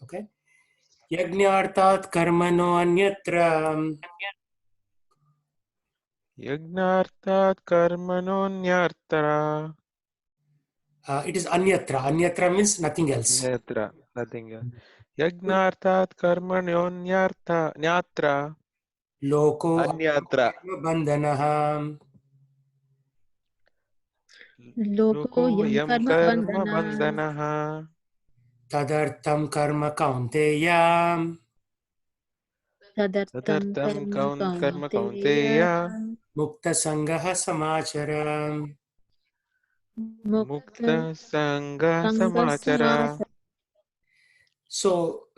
Okay. Yajnartat karmano anyatra. Yagnartat karmanonyartara. It is anyatra. Anyatra means nothing else. Nyatra, nothing else. Yagnartat karmanonyarta nyatra. Loko Anyatra. bandhanaha. Loko Loko yam yam karma karma bandhana. bandhanaha. Tadartam karma kaunteya. Tadartam Tadartam karma karma kaunteya. kaunteya. Mukta sangaha samachara. Mukta Mukta sangha sangha samachara. samachara. So,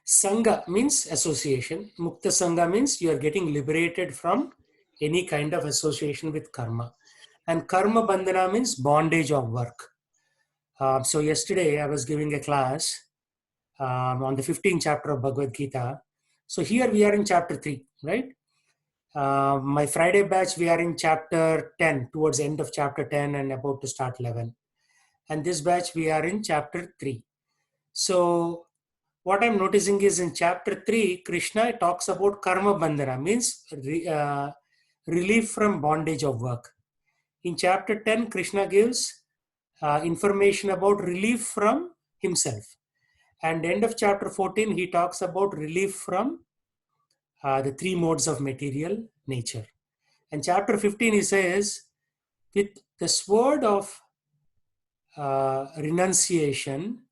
Sangha means association. Mukta Sangha means you are getting liberated from any kind of association with karma. And karma bandhana means bondage of work. So yesterday I was giving a class on the 15th chapter of Bhagavad Gita. So here we are in chapter 3, right? My Friday batch, we are in chapter 10, towards the end of chapter 10 and about to start 11. And this batch, we are in chapter 3. So what I'm noticing is in chapter 3, Krishna talks about karma bandhana, means relief from bondage of work. In chapter 10, Krishna gives information about relief from himself. And end of chapter 14, he talks about relief from the three modes of material nature. And chapter 15, he says, with the sword of renunciation,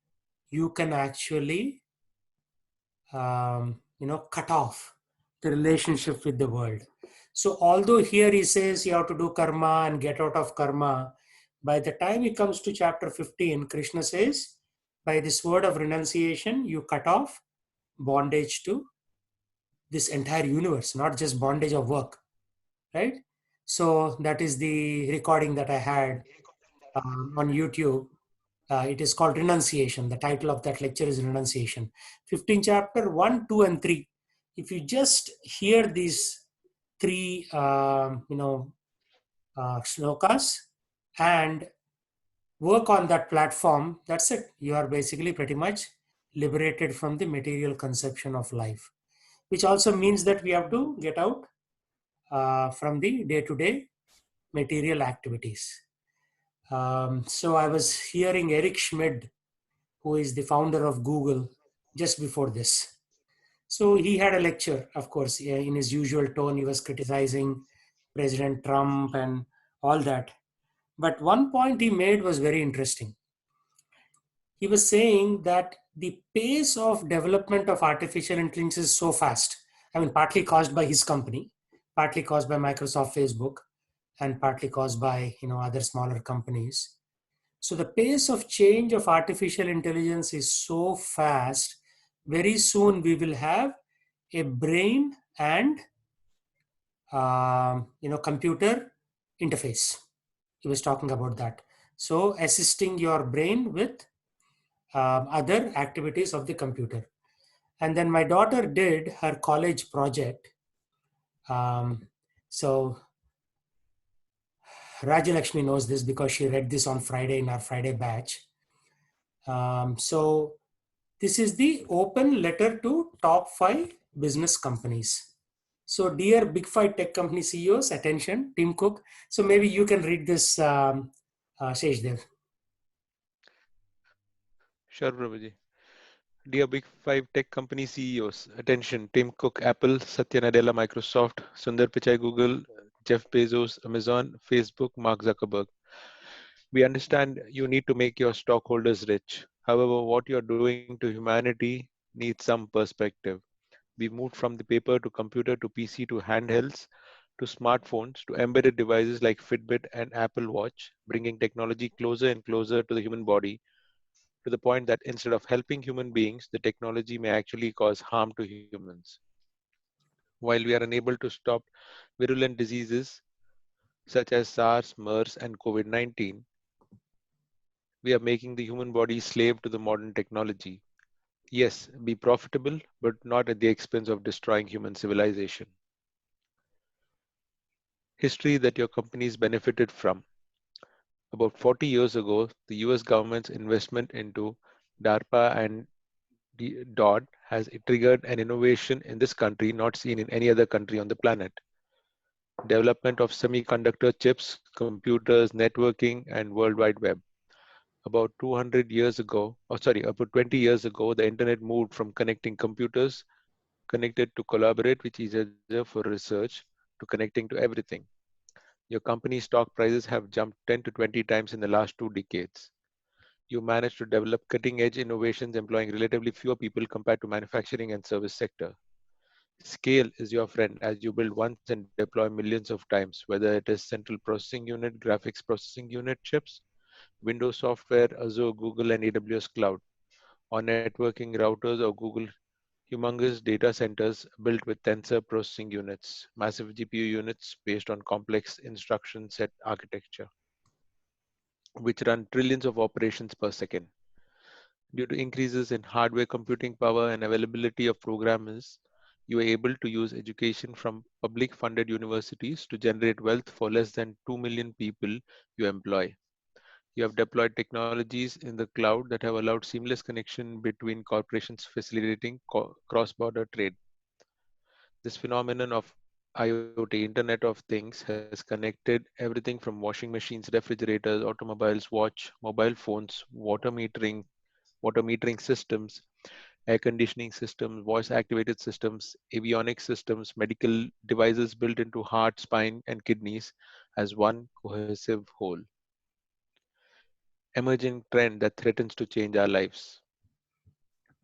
you can actually cut off the relationship with the world. So although here he says you have to do karma and get out of karma, by the time he comes to chapter 15, Krishna says, by this word of renunciation, you cut off bondage to this entire universe, not just bondage of work, right? So that is the recording that I had on YouTube. It is called Renunciation. The title of that lecture is Renunciation. 15 chapter 1, 2, and 3. If you just hear these three, shlokas and work on that platform, that's it. You are basically pretty much liberated from the material conception of life, which also means that we have to get out from the day-to-day material activities. So I was hearing Eric Schmidt, who is the founder of Google, just before this. So he had a lecture, of course, in his usual tone. He was criticizing President Trump and all that. But one point he made was very interesting. He was saying that the pace of development of artificial intelligence is so fast. I mean, partly caused by his company, partly caused by Microsoft, Facebook, and partly caused by other smaller companies. So the pace of change of artificial intelligence is so fast. Very soon we will have a brain and computer interface. He was talking about that. So assisting your brain with other activities of the computer. And then my daughter did her college project. So Rajalakshmi knows this because she read this on Friday in our Friday batch. So this is the open letter to top 5 business companies. So dear big 5 tech company CEOs, attention, Tim Cook. So maybe you can read this, Seshdev. Sure, Prabhuji. Dear Big Five tech company CEOs, attention, Tim Cook, Apple, Satya Nadella, Microsoft, Sundar Pichai, Google, Jeff Bezos, Amazon, Facebook, Mark Zuckerberg. We understand you need to make your stockholders rich. However, what you're doing to humanity needs some perspective. We moved from the paper to computer to PC to handhelds to smartphones to embedded devices like Fitbit and Apple Watch, bringing technology closer and closer to the human body to the point that instead of helping human beings, the technology may actually cause harm to humans. While we are unable to stop virulent diseases such as SARS, MERS, and COVID 19, we are making the human body slave to the modern technology. Yes, be profitable, but not at the expense of destroying human civilization. History that your companies benefited from. About 40 years ago, the US government's investment into DARPA and DOD has triggered an innovation in this country not seen in any other country on the planet. Development of semiconductor chips, computers, networking, and World Wide Web. About 20 years ago, the internet moved from connecting computers connected to collaborate with each other for research to connecting to everything. Your company's stock prices have jumped 10 to 20 times in the last 2 decades. You managed to develop cutting-edge innovations employing relatively fewer people compared to manufacturing and service sector. Scale is your friend as you build once and deploy millions of times, whether it is central processing unit, graphics processing unit chips, Windows software, Azure, Google, and AWS cloud, or networking routers or Google humongous data centers built with tensor processing units, massive GPU units based on complex instruction set architecture, which run trillions of operations per second. Due to increases in hardware computing power and availability of programmers, you are able to use education from public funded universities to generate wealth for less than 2 million people you employ. You have deployed technologies in the cloud that have allowed seamless connection between corporations facilitating cross-border trade. This phenomenon of IoT, Internet of Things, has connected everything from washing machines, refrigerators, automobiles, watch, mobile phones, water metering systems, air conditioning systems, voice activated systems, avionics systems, medical devices built into heart, spine, and kidneys as one cohesive whole. Emerging trend that threatens to change our lives.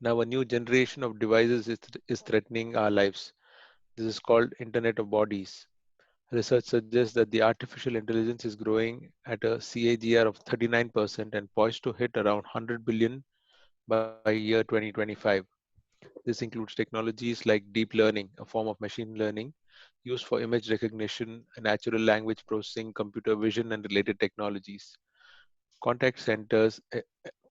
Now, a new generation of devices is threatening our lives. This is called Internet of Bodies. Research suggests that the artificial intelligence is growing at a CAGR of 39% and poised to hit around 100 billion by year 2025. This includes technologies like deep learning, a form of machine learning used for image recognition, natural language processing, computer vision, and related technologies. Contact centers,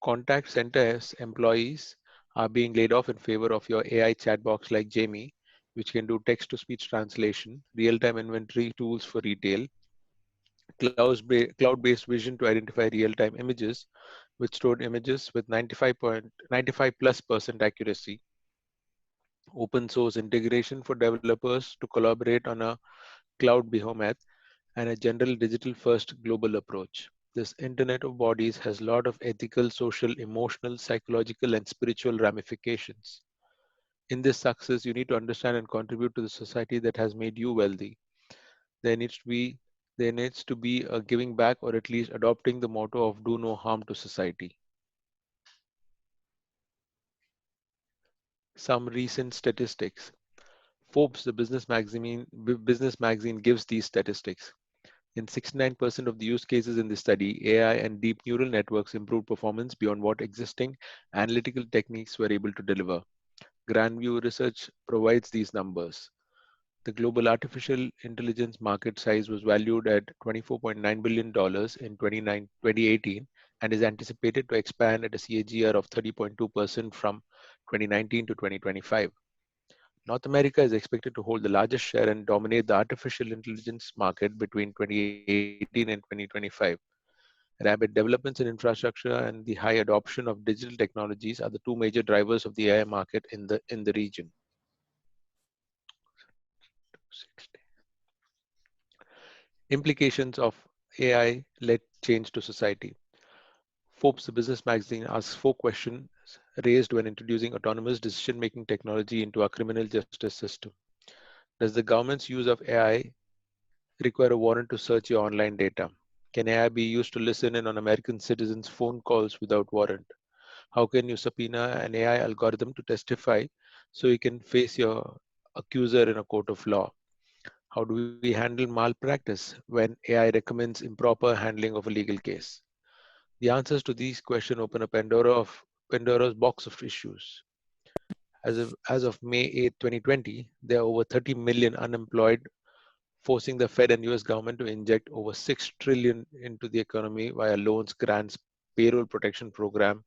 contact centers employees are being laid off in favor of your AI chatbots like Jamie, which can do text-to-speech translation, real-time inventory tools for retail, cloud-based vision to identify real-time images with stored images with 95 plus percent accuracy, open source integration for developers to collaborate on a cloud behemoth, and a general digital first global approach. This Internet of Bodies has a lot of ethical, social, emotional, psychological, and spiritual ramifications. In this success, you need to understand and contribute to the society that has made you wealthy. There needs to be there needs to be a giving back or at least adopting the motto of do no harm to society. Some recent statistics. Forbes, the business magazine gives these statistics. In 69% of the use cases in the study, AI and deep neural networks improved performance beyond what existing analytical techniques were able to deliver. Grandview Research provides these numbers. The global artificial intelligence market size was valued at $24.9 billion in 2018 and is anticipated to expand at a CAGR of 30.2% from 2019 to 2025. North America is expected to hold the largest share and dominate the artificial intelligence market between 2018 and 2025. Rapid developments in infrastructure and the high adoption of digital technologies are the two major drivers of the AI market in the region. Implications of AI-led change to society. Forbes, the business magazine, asks 4 questions raised when introducing autonomous decision-making technology into our criminal justice system. Does the government's use of AI require a warrant to search your online data? Can AI be used to listen in on American citizens' phone calls without warrant? How can you subpoena an AI algorithm to testify so you can face your accuser in a court of law? How do we handle malpractice when AI recommends improper handling of a legal case? The answers to these questions open a Pandora's box of issues. As of May 8, 2020, there are over 30 million unemployed, forcing the Fed and US government to inject over 6 trillion into the economy via loans, grants, payroll protection program,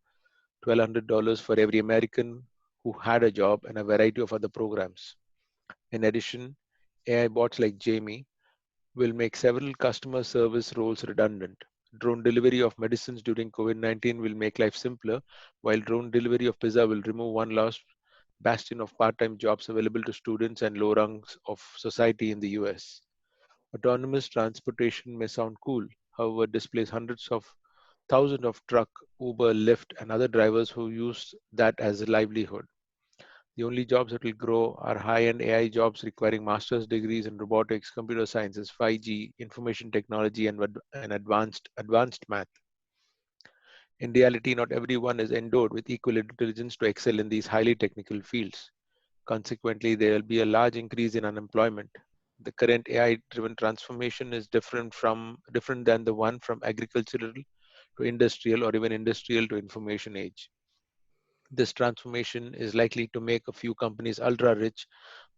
$1,200 for every American who had a job, and a variety of other programs. In addition, AI bots like Jamie will make several customer service roles redundant. Drone delivery of medicines during COVID-19 will make life simpler, while drone delivery of pizza will remove one last bastion of part-time jobs available to students and low rungs of society in the US. Autonomous transportation may sound cool, however, displays hundreds of thousands of truck, Uber, Lyft, and other drivers who use that as a livelihood. The only jobs that will grow are high-end AI jobs requiring master's degrees in robotics, computer sciences, 5G, information technology, and advanced math. In reality, not everyone is endowed with equal intelligence to excel in these highly technical fields. Consequently, there will be a large increase in unemployment. The current AI-driven transformation is different than the one from agricultural to industrial or even industrial to information age. This transformation is likely to make a few companies ultra rich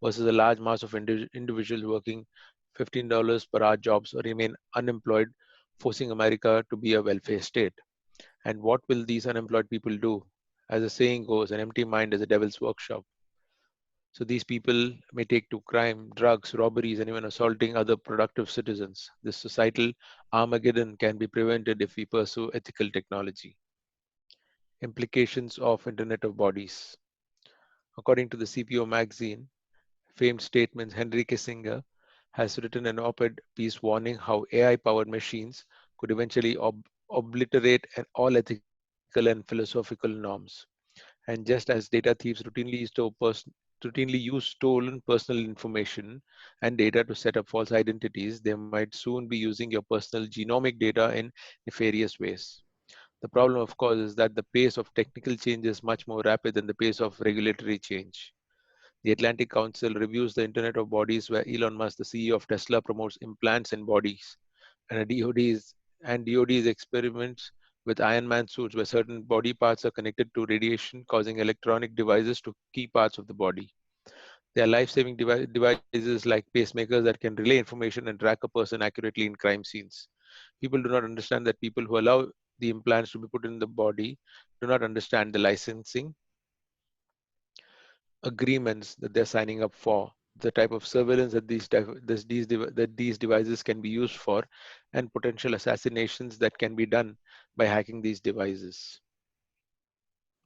versus a large mass of individuals working $15 per hour jobs or remain unemployed, forcing America to be a welfare state. And what will these unemployed people do? As the saying goes, an empty mind is a devil's workshop. So these people may take to crime, drugs, robberies, and even assaulting other productive citizens. This societal Armageddon can be prevented if we pursue ethical technology. Implications of Internet of Bodies. According to the CPO magazine, famed statements, Henry Kissinger has written an op-ed piece warning how AI-powered machines could eventually obliterate all ethical and philosophical norms. And just as data thieves routinely use stolen personal information and data to set up false identities, they might soon be using your personal genomic data in nefarious ways. The problem, of course, is that the pace of technical change is much more rapid than the pace of regulatory change. The Atlantic Council reviews the Internet of Bodies, where Elon Musk, the CEO of Tesla, promotes implants in bodies, and DoD's experiments with Iron Man suits, where certain body parts are connected to radiation, causing electronic devices to key parts of the body. They are life-saving devices like pacemakers that can relay information and track a person accurately in crime scenes. People do not understand that people who allow the implants to be put in the body do not understand the licensing agreements that they're signing up for, the type of surveillance that these devices can be used for, and potential assassinations that can be done by hacking these devices.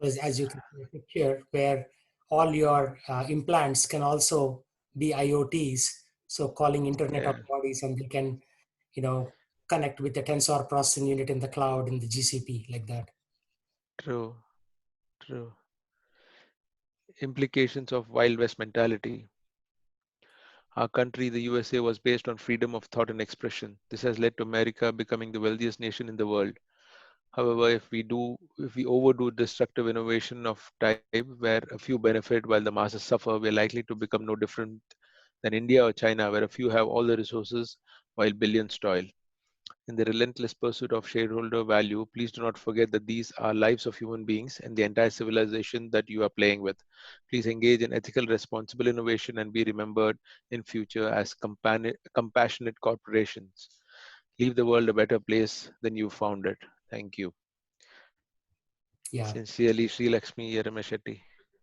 As you can see a picture where all your implants can also be IoTs, so calling Internet of Yeah, Bodies, and they can, you know, connect with the tensor processing unit in the cloud in the GCP like that. true, true. Implications of Wild West mentality. Our country, the USA, was based on freedom of thought and expression. This has led to America becoming the wealthiest nation in the world. However, if we overdo destructive innovation of type where a few benefit while the masses suffer, we are likely to become no different than India or China, where a few have all the resources while billions toil. In the relentless pursuit of shareholder value, please do not forget that these are lives of human beings and the entire civilization that you are playing with. Please engage in ethical, responsible innovation and be remembered in future as compassionate corporations. Leave the world a better place than you found it. Thank you. Yeah, Sincerely, Sri Lakshmi Yarameshetty.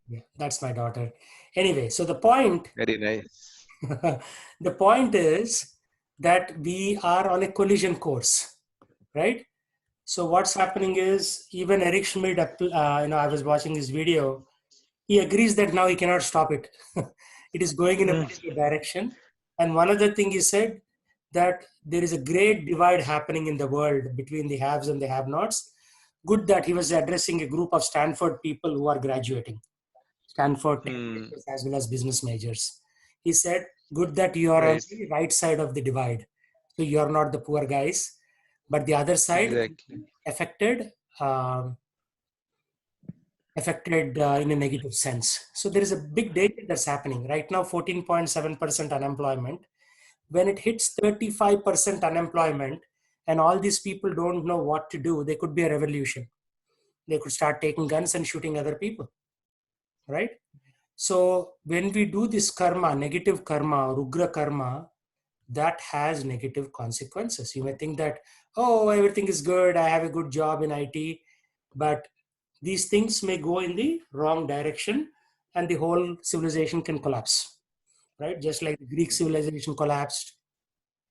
yeah, that's my daughter. Anyway, so the point, Very nice. the point is that we are on a collision course, right? So what's happening is even Eric Schmidt, I was watching his video. He agrees that now he cannot stop it. It is going in a Mm, particular direction. And one other thing he said that there is a great divide happening in the world between the haves and the have-nots. Good that he was addressing a group of Stanford people who are graduating, Stanford tech mm, majors as well as business majors. He said, good that you are on right. the right side of the divide. So you are not the poor guys, but the other side Exactly. affected um, affected in a negative sense. So there is a big data that's happening right now. 14.7% unemployment. When it hits 35% unemployment, and all these people don't know what to do, there could be a revolution. They could start taking guns and shooting other people, right? So when we do this karma, negative karma, rugra karma, that has negative consequences. You may think that, oh, everything is good, I have a good job in IT, but these things may go in the wrong direction and the whole civilization can collapse, right? Just like the Greek civilization collapsed,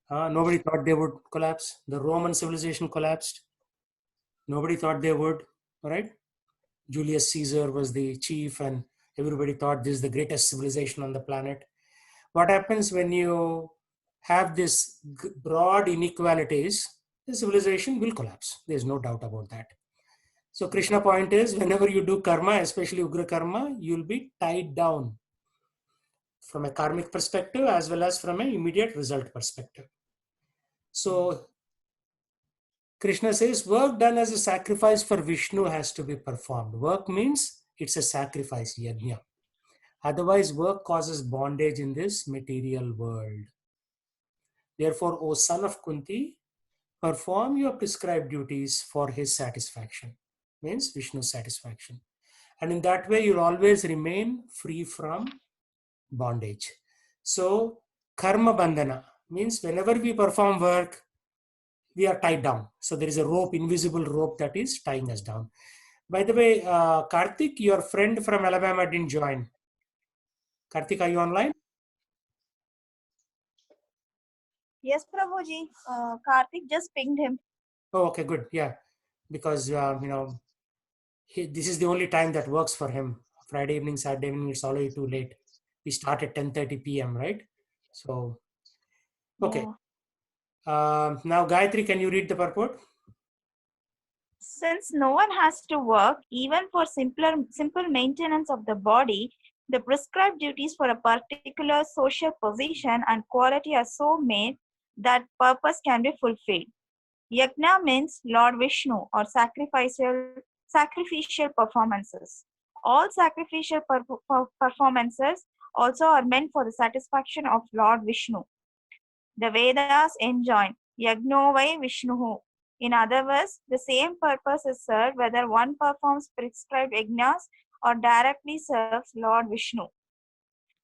Nobody thought they would collapse. The Roman civilization collapsed. Nobody thought they would, right? Julius Caesar was the chief, and everybody thought this is the greatest civilization on the planet. What happens when you have this broad inequalities? The civilization will collapse. There's no doubt about that. So Krishna point is, whenever you do karma, especially Ugra karma, you'll be tied down from a karmic perspective as well as from an immediate result perspective. So Krishna says work done as a sacrifice for Vishnu has to be performed. Work means it's a sacrifice, yajna. Otherwise, work causes bondage in this material world. Therefore, O son of Kunti, perform your prescribed duties for his satisfaction. Means Vishnu's satisfaction. And in that way, you'll always remain free from bondage. So, karma bandhana means whenever we perform work, we are tied down. So there is a rope, invisible rope that is tying us down. By the way, Karthik, your friend from Alabama didn't join. Karthik, are you online? Yes, Prabhuji. Karthik just pinged him. Oh, okay, good. Yeah, because this is the only time that works for him. Friday evening, Saturday evening, it's already too late. We start at 10:30 p.m. Right? So okay. Now, Gayatri, can you read the purport? Since no one has to work, even for simple maintenance of the body, the prescribed duties for a particular social position and quality are so made that purpose can be fulfilled. Yajna means Lord Vishnu or sacrificial performances. All sacrificial performances also are meant for the satisfaction of Lord Vishnu. The Vedas enjoin Yagnovai Vishnuhu. In other words, the same purpose is served whether one performs prescribed yajnas or directly serves Lord Vishnu.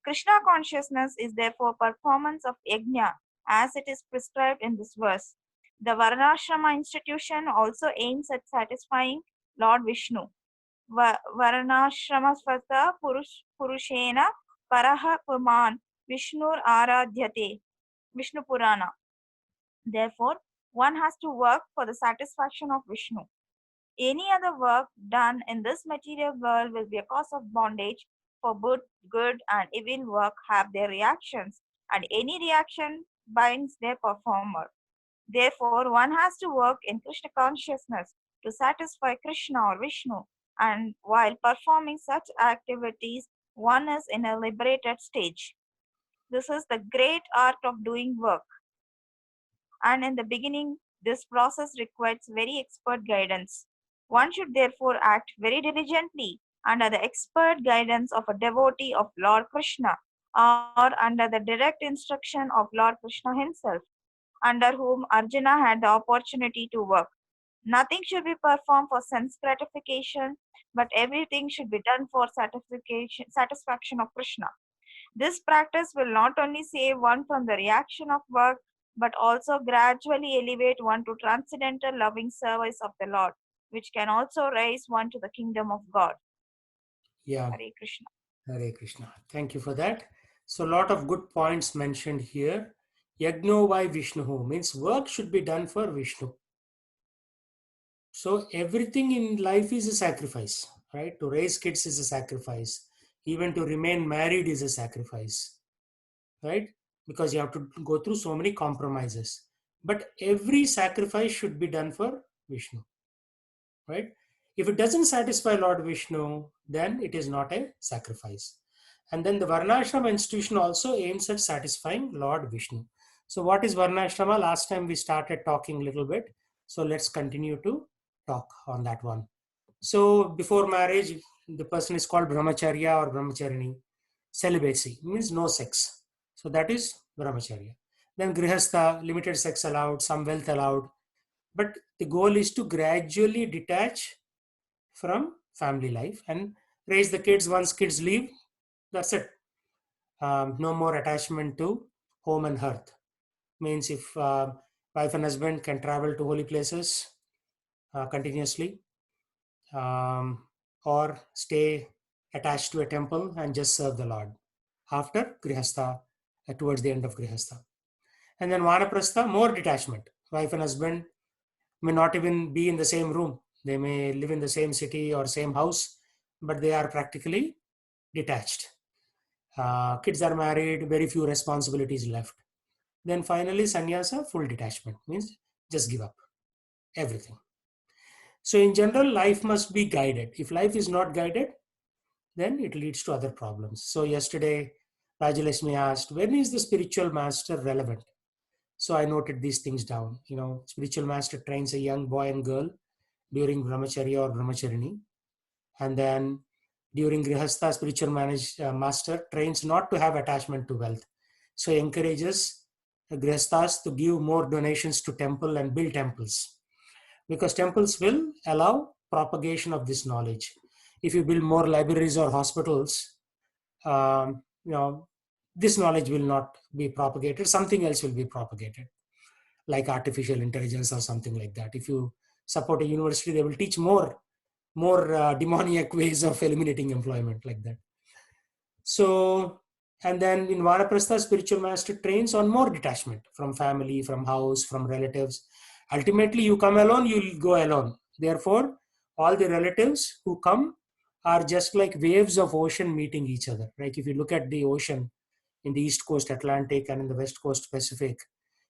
Krishna consciousness is therefore performance of yajna as it is prescribed in this verse. The Varnashrama institution also aims at satisfying Lord Vishnu. Varnashramasvata Purushena Paraha Puman Vishnur Aradhyate. Vishnu Purana. Therefore, one has to work for the satisfaction of Vishnu. Any other work done in this material world will be a cause of bondage, for both good and evil work have their reactions, and any reaction binds their performer. Therefore, one has to work in Krishna consciousness to satisfy Krishna or Vishnu, and while performing such activities, one is in a liberated stage. This is the great art of doing work. And in the beginning, this process requires very expert guidance. One should therefore act very diligently under the expert guidance of a devotee of Lord Krishna or under the direct instruction of Lord Krishna himself, under whom Arjuna had the opportunity to work. Nothing should be performed for sense gratification, but everything should be done for satisfaction of Krishna. This practice will not only save one from the reaction of work, but also gradually elevate one to transcendental loving service of the Lord, which can also raise one to the kingdom of God. Yeah. Hare Krishna. Hare Krishna. Thank you for that. So, a lot of good points mentioned here. Yagno by Vishnu means work should be done for Vishnu. So, everything in life is a sacrifice, right? To raise kids is a sacrifice. Even to remain married is a sacrifice, right? Because you have to go through so many compromises. But every sacrifice should be done for Vishnu, right? If it doesn't satisfy Lord Vishnu, then it is not a sacrifice. And then the Varnashrama institution also aims at satisfying Lord Vishnu. So, what is Varnashrama? Last time we started talking a little bit. So, let's continue to talk on that one. So, before marriage, the person is called Brahmacharya or Brahmacharini. Celibacy means no sex. So, that is Brahmacharya. Then Grihastha, limited sex allowed, some wealth allowed. But the goal is to gradually detach from family life and raise the kids. Once kids leave, that's it. No more attachment to home and hearth. Means if wife and husband can travel to holy places continuously, or stay attached to a temple and just serve the Lord after Grihastha, towards the end of Grihastha. And then Vanaprastha, more detachment. Wife and husband may not even be in the same room. They may live in the same city or same house, but they are practically detached. Kids are married, very few responsibilities left. Then finally, sannyasa, full detachment, means just give up everything. So in general, life must be guided. If life is not guided, then it leads to other problems. So yesterday, Rajalakshmi asked, when is the spiritual master relevant? So I noted these things down. Spiritual master trains a young boy and girl during brahmacharya or brahmacharini. And then during grihastha, spiritual master trains not to have attachment to wealth. So he encourages grihasthas to give more donations to temple and build temples, because temples will allow propagation of this knowledge. If you build more libraries or hospitals, this knowledge will not be propagated. Something else will be propagated, like artificial intelligence or something like that. If you support a university, they will teach more demoniac ways of eliminating employment, like that. So, and then in Vanaprastha, spiritual master trains on more detachment from family, from house, from relatives. Ultimately, you come alone, you'll go alone. Therefore, all the relatives who come are just like waves of ocean meeting each other. Like if you look at the ocean in the East Coast Atlantic and in the West Coast Pacific,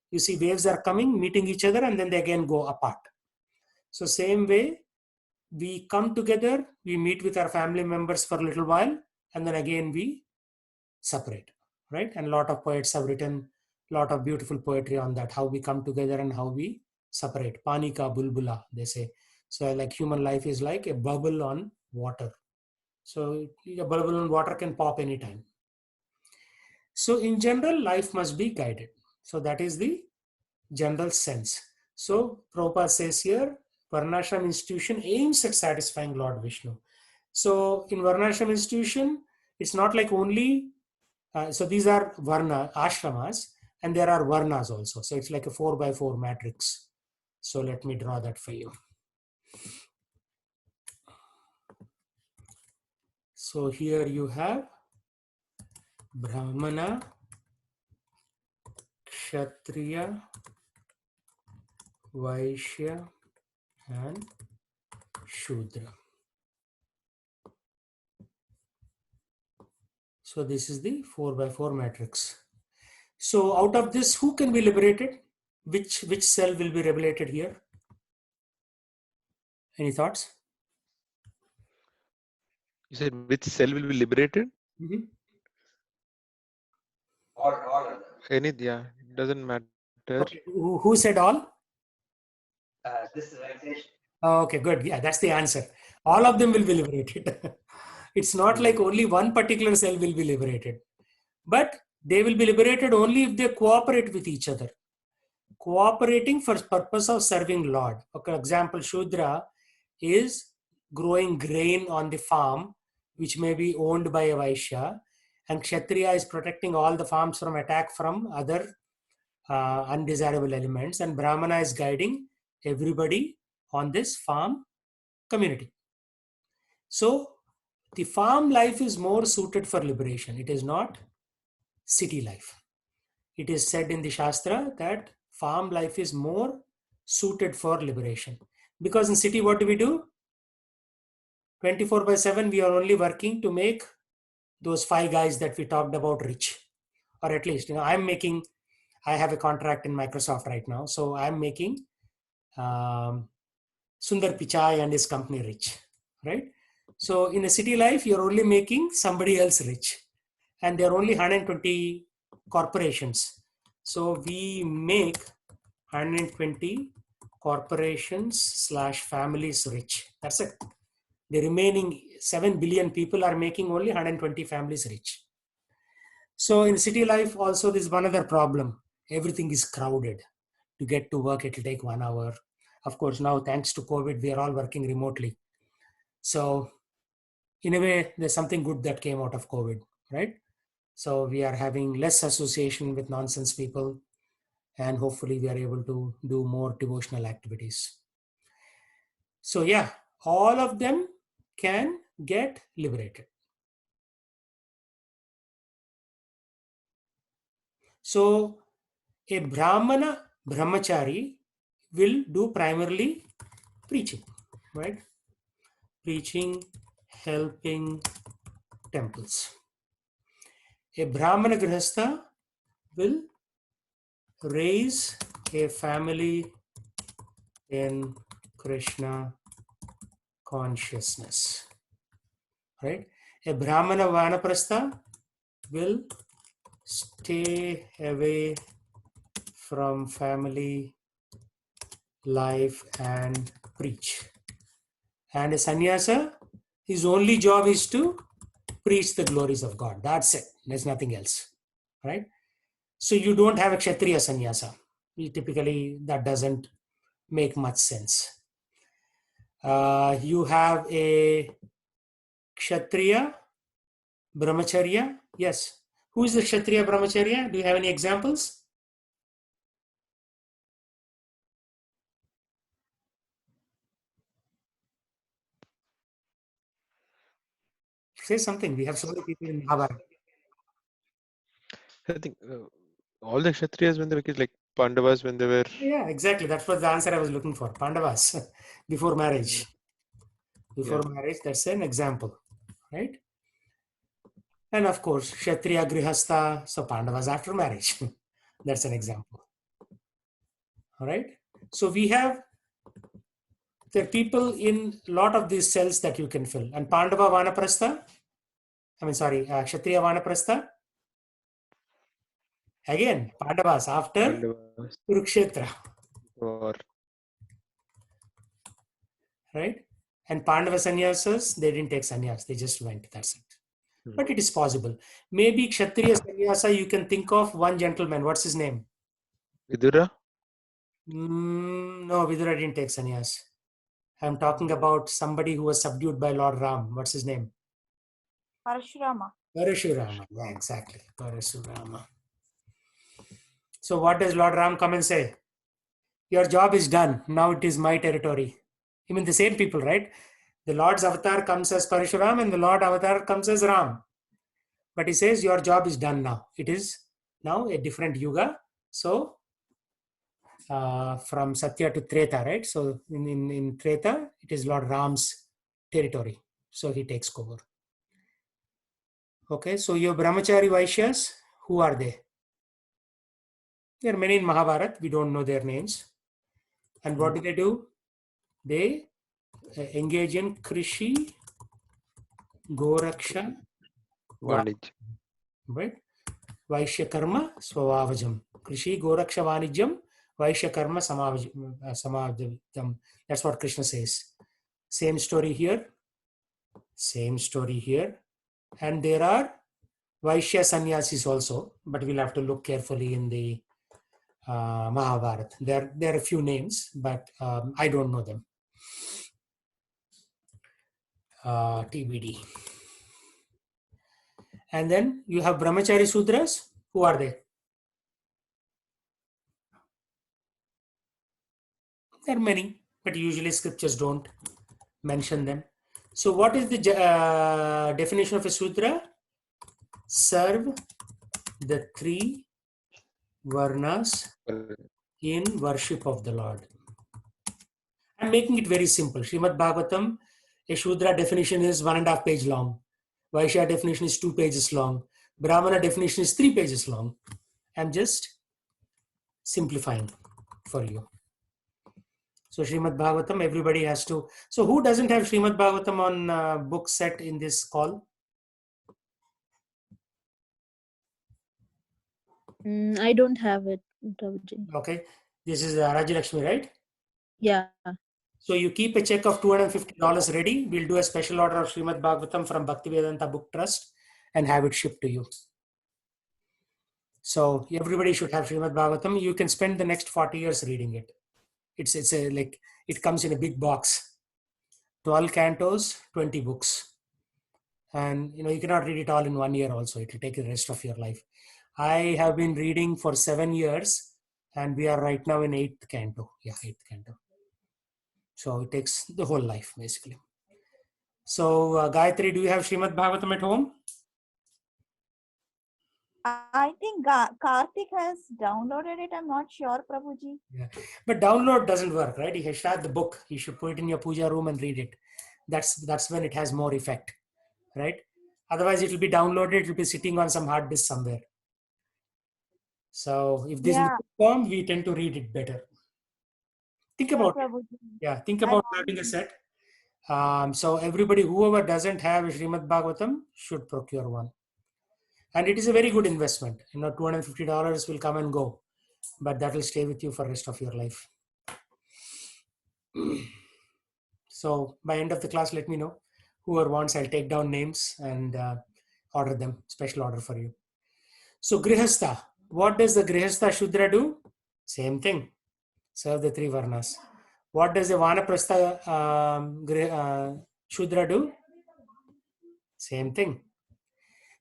you see waves are coming, meeting each other, and then they again go apart. So same way, we come together, we meet with our family members for a little while, and then again we separate, right? And a lot of poets have written a lot of beautiful poetry on that, how we come together and how we separate. Pani ka bulbula, they say. So like human life is like a bubble on water. So a bubble on water can pop anytime. So in general, life must be guided. So that is the general sense. So Prabhupada says here, Varnashram institution aims at satisfying Lord Vishnu. So in Varnashram institution, it's not like only, so these are Varna ashramas, and there are Varnas also. So it's like a 4x4 matrix. So let me draw that for you. So here you have Brahmana, Kshatriya, Vaishya, and Shudra. So this is the 4x4 matrix. So out of this, who can be liberated? Which cell will be liberated here? Any thoughts? You said which cell will be liberated? Mm-hmm. All Any, yeah, doesn't matter. Okay. Who said all? this is Venkatesh. Oh, okay, good. Yeah, that's the answer. All of them will be liberated. It's not like only one particular cell will be liberated, but they will be liberated only if they cooperate with each other. Cooperating for purpose of serving Lord. For example, Shudra is growing grain on the farm, which may be owned by a Vaishya, and Kshatriya is protecting all the farms from attack from other undesirable elements, and Brahmana is guiding everybody on this farm community. So the farm life is more suited for liberation. It is not city life. It is said in the Shastra that farm life is more suited for liberation. Because in city, what do? 24/7, we are only working to make those 5 guys that we talked about rich. Or at least, I have a contract in Microsoft right now. So I'm making Sundar Pichai and his company rich, right? So in a city life, you're only making somebody else rich. And there are only 120 corporations. So we make 120 corporations / families rich. That's it. The remaining 7 billion people are making only 120 families rich. So in city life also, there's one other problem. Everything is crowded. To get to work, it will take 1 hour. Of course, now thanks to COVID, we are all working remotely. So in a way, there's something good that came out of COVID, right? So we are having less association with nonsense people, and hopefully we are able to do more devotional activities. So yeah, all of them can get liberated. So A Brahmana brahmachari will do primarily preaching, right? Preaching, helping temples. A Brahmana grihastha will raise a family in Krishna consciousness, right? A Brahmana vanaprastha will stay away from family life and preach. And a sannyasa, his only job is to preach the glories of God. That's it. There's nothing else, right? So you don't have a kshatriya sannyasa. Typically, that doesn't make much sense. You have a kshatriya brahmacharya. Yes. Who is the kshatriya brahmacharya? Do you have any examples? Say something. We have so many people in Mahabharata. I think all the Kshatriyas when they were kids, like Pandavas when they were. Yeah, exactly. That was the answer I was looking for. Pandavas before marriage. Before marriage, that's an example, right? And of course, Kshatriya Grihastha, so Pandavas after marriage. That's an example. All right. So we have the people in a lot of these cells that you can fill. And Pandava Vanaprastha, Kshatriya Vanaprastha. Again, Pandavas after Pandavas Kurukshetra, or right? And Pandava sannyasas, they didn't take sannyas, they just went. That's it. But it is possible. Maybe Kshatriya sannyasa, you can think of one gentleman. What's his name? Vidura. No, Vidura didn't take sannyas. I'm talking about somebody who was subdued by Lord Ram. What's his name? Parashurama. Parashurama. Yeah, exactly. Parashurama. So what does Lord Ram come and say? Your job is done. Now it is my territory. I mean, the same people, right? The Lord's avatar comes as Parashuram and the Lord avatar comes as Ram. But he says, your job is done now. It is now a different yuga. So from Satya to Treta, right? So in Treta, it is Lord Ram's territory. So he takes over. Okay, so your Brahmachari Vaishyas, who are they? There are many in Mahabharata. We don't know their names. And what do? They engage in Krishi, Goraksha, Vanij. right? Vaishya Karma, Swavajam. Krishi, Goraksha, Vanijam, Vaishya Karma, Samavajam. That's what Krishna says. Same story here. Same story here. And there are Vaishya sannyasis also, but we'll have to look carefully in the Mahabharata. There are a few names, but I don't know them. TBD. And then you have Brahmachari Sudras. Who are they? There are many, but usually scriptures don't mention them. So what is the definition of a Sudra? Serve the three Varnas in worship of the Lord. I'm making it very simple. Srimad Bhagavatam, a Shudra definition is 1.5 page long. Vaishya definition is 2 pages long. Brahmana definition is 3 pages long. I'm just simplifying for you. So Srimad Bhagavatam, everybody has to. So who doesn't have Srimad Bhagavatam on book set in this call? I don't have it, Prabhuji. Okay. This is Raji Lakshmi, right? Yeah. So you keep a check of $250 ready. We'll do a special order of Srimad Bhagavatam from Bhaktivedanta Book Trust and have it shipped to you. So everybody should have Srimad Bhagavatam. You can spend the next 40 years reading it. It's like it comes in a big box. 12 cantos, 20 books. And you cannot read it all in 1 year also. It will take the rest of your life. I have been reading for 7 years and we are right now in 8th canto. Yeah, 8th canto. So it takes the whole life basically. So Gayatri, do you have Srimad Bhagavatam at home? I think Karthik has downloaded it. I'm not sure, Prabhuji. Yeah. But download doesn't work, right? You should have the book. You should put it in your puja room and read it. That's when it has more effect, right? Otherwise, it will be downloaded. It will be sitting on some hard disk somewhere. So if this is Yeah, book form, we tend to read it better. Think sure, about it. Prabhuji. Yeah, think I'll about having a set. So everybody, whoever doesn't have a Srimad Bhagavatam, should procure one. And it is a very good investment. $250 will come and go, but that will stay with you for the rest of your life. So by end of the class, let me know. Whoever wants, I'll take down names and order them, special order for you. So Grihastha, what does the Grihastha Shudra do? Same thing, serve the three Varnas. What does the Vanaprastha Shudra do? Same thing.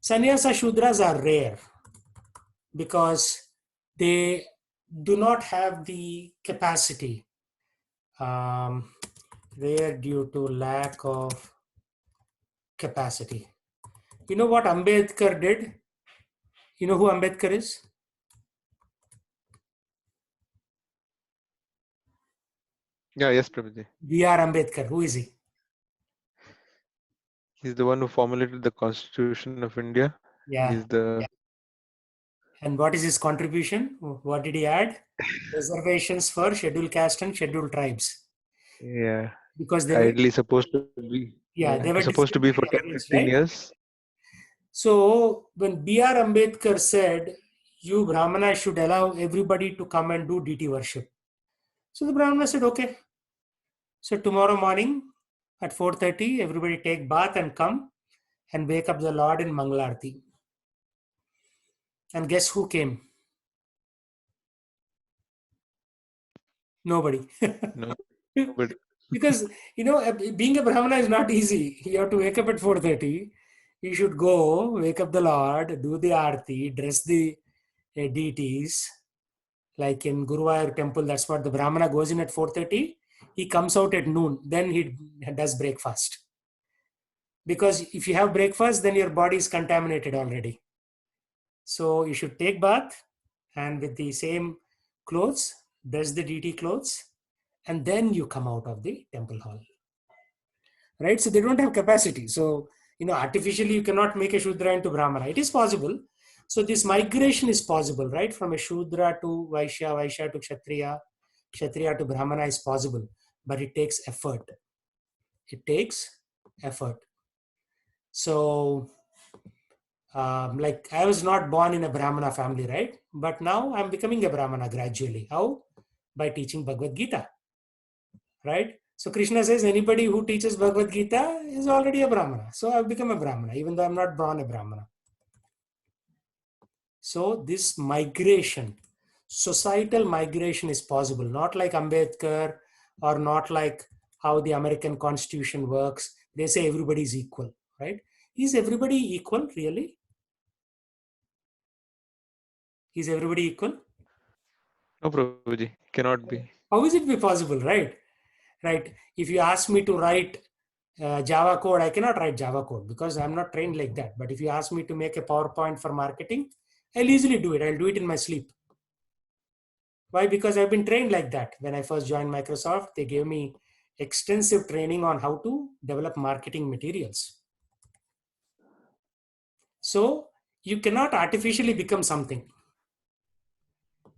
Sannyasa Shudras are rare because they do not have the capacity, rare due to lack of capacity. You know what Ambedkar did? You know who Ambedkar is? Yeah, yes, Prabhuji. B.R. Ambedkar. Who is he? He's the one who formulated the Constitution of India. Yeah. He's the And what is his contribution? What did he add? Reservations for scheduled caste and scheduled tribes. yeah Because they were, ideally supposed to be they were supposed to be for 10, discriminated 15 against, right? years. So when B.R. Ambedkar said, you Brahmana should allow everybody to come and do deity worship. So the Brahmana said, okay. So tomorrow morning at 4:30, everybody take bath and come and wake up the Lord in Mangalarti. And guess who came? Nobody. No, but Because, being a Brahmana is not easy. You have to wake up at 4:30. You should go, wake up the Lord, do the Aarti, dress the deities. Like in Guruvayur temple, that's what the Brahmana goes in at 4:30. He comes out at noon. Then he does breakfast. Because if you have breakfast, then your body is contaminated already. So you should take bath and with the same clothes, dress the deity clothes, and then you come out of the temple hall. Right? So they don't have capacity. So, artificially you cannot make a Shudra into Brahmana. It is possible. So this migration is possible, right? From a Shudra to Vaishya, Vaishya to Kshatriya, Kshatriya to Brahmana is possible, but it takes effort. It takes effort. So, like I was not born in a Brahmana family, right? But now I'm becoming a Brahmana gradually. How? By teaching Bhagavad Gita, right? So Krishna says anybody who teaches Bhagavad Gita is already a Brahmana. So I've become a Brahmana, even though I'm not born a Brahmana. So this migration, societal migration is possible, not like Ambedkar or not like how the American Constitution works. They say everybody is equal, right? Is everybody equal, really? Is everybody equal? no, Prabhuji, cannot be. How is it be possible, right? Right. If you ask me to write Java code, I cannot write Java code because I'm not trained like that. But if you ask me to make a PowerPoint for marketing, I'll easily do it. I'll do it in my sleep. Why? Because I've been trained like that. When I first joined Microsoft, they gave me extensive training on how to develop marketing materials. So you cannot artificially become something.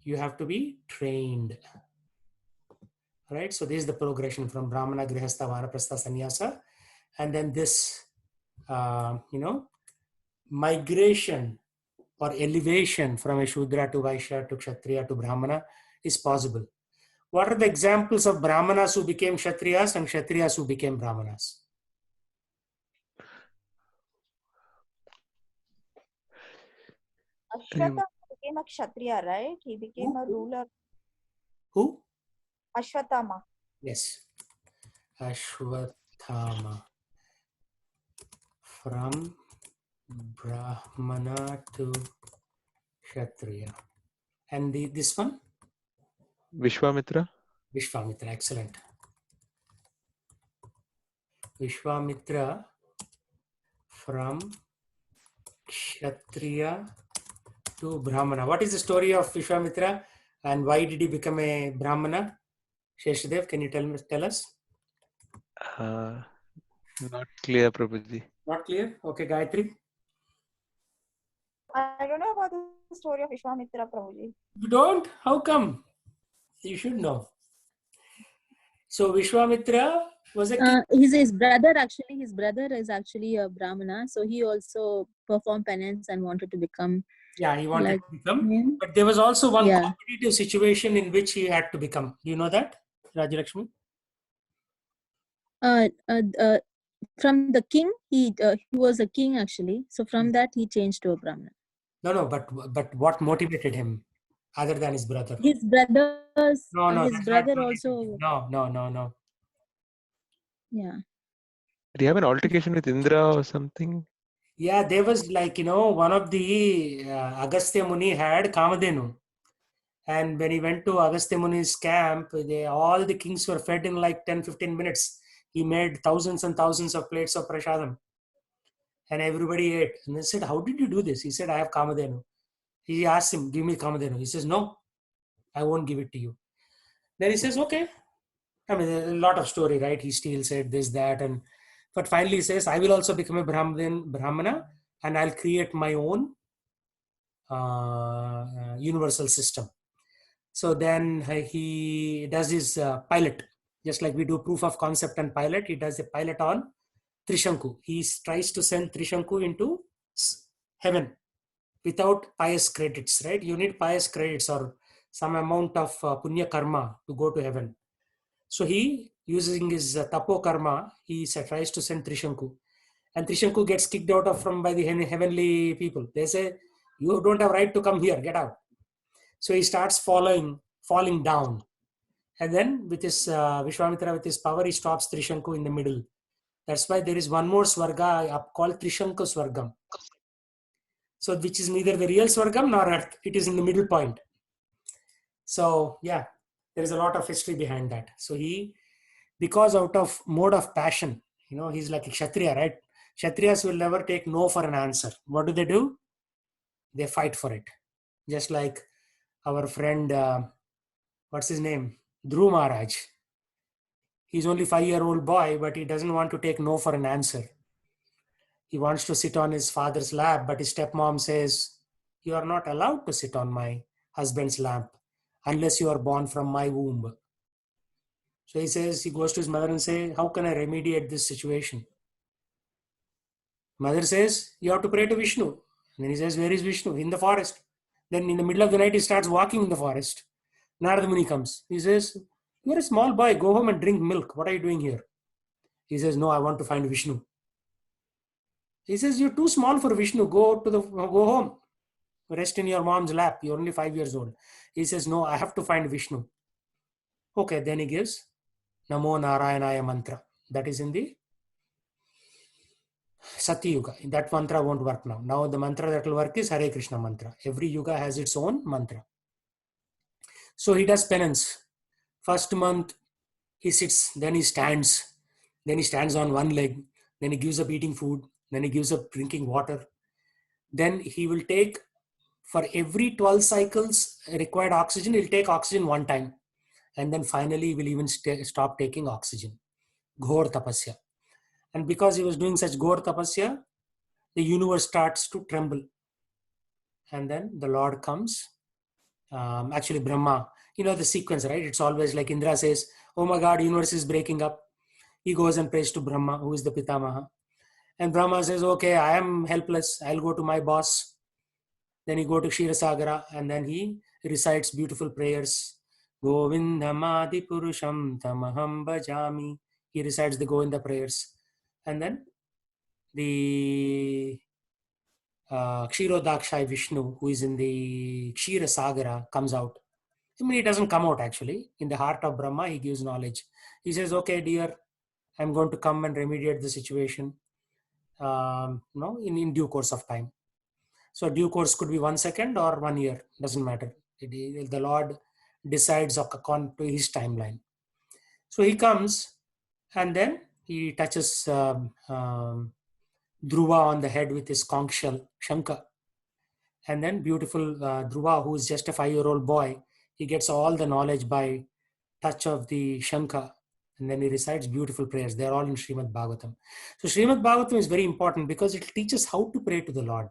You have to be trained. Right? So this is the progression from Brahmana, Grihastha, Vanaprastha, Sannyasa. And then this, migration or elevation from a Shudra to Vaishya to Kshatriya to Brahmana is possible. What are the examples of Brahmanas who became Kshatriyas and Kshatriyas who became Brahmanas? Ashwatthama became a Kshatriya, right? He became a ruler. Who? Ashwatthama. Yes. Ashwatthama. From Brahmana to Kshatriya. And this one? Vishwamitra. Vishwamitra. Excellent. Vishwamitra from Kshatriya to Brahmana. What is the story of Vishwamitra and why did he become a Brahmana? Sheshadev, can you tell us? Not clear, Prabhuji. Not clear? Okay, Gayatri. I don't know about the story of Vishwamitra, Prabhuji. You don't? How come? You should know. So Vishwamitra was a king. His brother actually. His brother is actually a Brahmana, so he also performed penance and wanted to become. Yeah, he wanted like to become. him. But there was also one Yeah. competitive situation in which he had to become. Do you know that, Rajalakshmi? From the king, he was a king actually. So from that he changed to a Brahmana. No, but what motivated him other than his brother? His brothers, No, his that's brother not also. No. Yeah. Did he have an altercation with Indra or something? Yeah, there was one of the Agastya Muni had Kamadhenu. And when he went to Agastya Muni's camp, all the kings were fed in like 10-15 minutes. He made thousands and thousands of plates of prasadam. And everybody ate. And they said, how did you do this? He said, I have Kamadhenu. He asked him, give me Kamadhenu. He says, no, I won't give it to you. Then he says, okay. I mean, there's a lot of story, right? He still said this, that, but finally he says, I will also become a Brahmana, and I'll create my own universal system. So then he does his pilot, just like we do proof of concept and pilot. He does a pilot on Trishanku. He tries to send Trishanku into heaven without pious credits, right? You need pious credits or some amount of punya karma to go to heaven. So he, using his tapo karma, he tries to send Trishanku. And Trishanku gets kicked out by the heavenly people. They say, you don't have right to come here, get out. So he starts falling down. And then with his Vishwamitra, with his power, he stops Trishanku in the middle. That's why there is one more Swarga up called Trishanku Swargam. So which is neither the real Swargam nor earth. It is in the middle point. So yeah, there is a lot of history behind that. So he, because out of mode of passion, he's like a Kshatriya, right? Kshatriyas will never take no for an answer. What do? They fight for it. Just like our friend, what's his name? Dhruv Maharaj. He's only 5-year-old boy, but he doesn't want to take no for an answer. He wants to sit on his father's lap, but his stepmom says, you are not allowed to sit on my husband's lap unless you are born from my womb. So he goes to his mother and says, how can I remediate this situation? Mother says, you have to pray to Vishnu. And then he says, where is Vishnu? In the forest. Then in the middle of the night, he starts walking in the forest. Narada Muni comes. He says, you're a small boy, go home and drink milk. What are you doing here? He says, no, I want to find Vishnu. He says, you're too small for Vishnu. Go home. Rest in your mom's lap. You're only 5 years old. He says, no, I have to find Vishnu. Okay, then he gives Namo Narayanaya mantra. That is in the Satya Yuga. That mantra won't work now. Now the mantra that will work is Hare Krishna mantra. Every yuga has its own mantra. So he does penance. First month, he sits, then he stands. Then he stands on one leg. Then he gives up eating food. Then he gives up drinking water. Then he will take, for every 12 cycles required oxygen, he'll take oxygen one time. And then finally, he will even stop taking oxygen. Ghor tapasya. And because he was doing such ghor tapasya, the universe starts to tremble. And then the Lord comes. Actually, Brahma, the sequence, right? It's always like Indra says, oh my God, universe is breaking up. He goes and prays to Brahma, who is the Pitamaha. And Brahma says, okay, I am helpless. I'll go to my boss. Then he go to Ksheerasagara and then he recites beautiful prayers. Govindamadi Purusham Tamaham Bhajami. He recites the Govinda prayers. And then the Kshirodakshai Vishnu, who is in the Ksheerasagara, comes out. I mean, he doesn't come out actually. In the heart of Brahma, he gives knowledge. He says, okay, dear, I'm going to come and remediate the situation in due course of time. So due course could be 1 second or 1 year, doesn't matter. The Lord decides according to his timeline. So he comes and then he touches Dhruva on the head with his conch shell, Shankha. And then beautiful Dhruva, who is just a 5-year-old boy, he gets all the knowledge by touch of the Shankha, and then he recites beautiful prayers. They're all in Srimad Bhagavatam. So Srimad Bhagavatam is very important because it teaches how to pray to the Lord.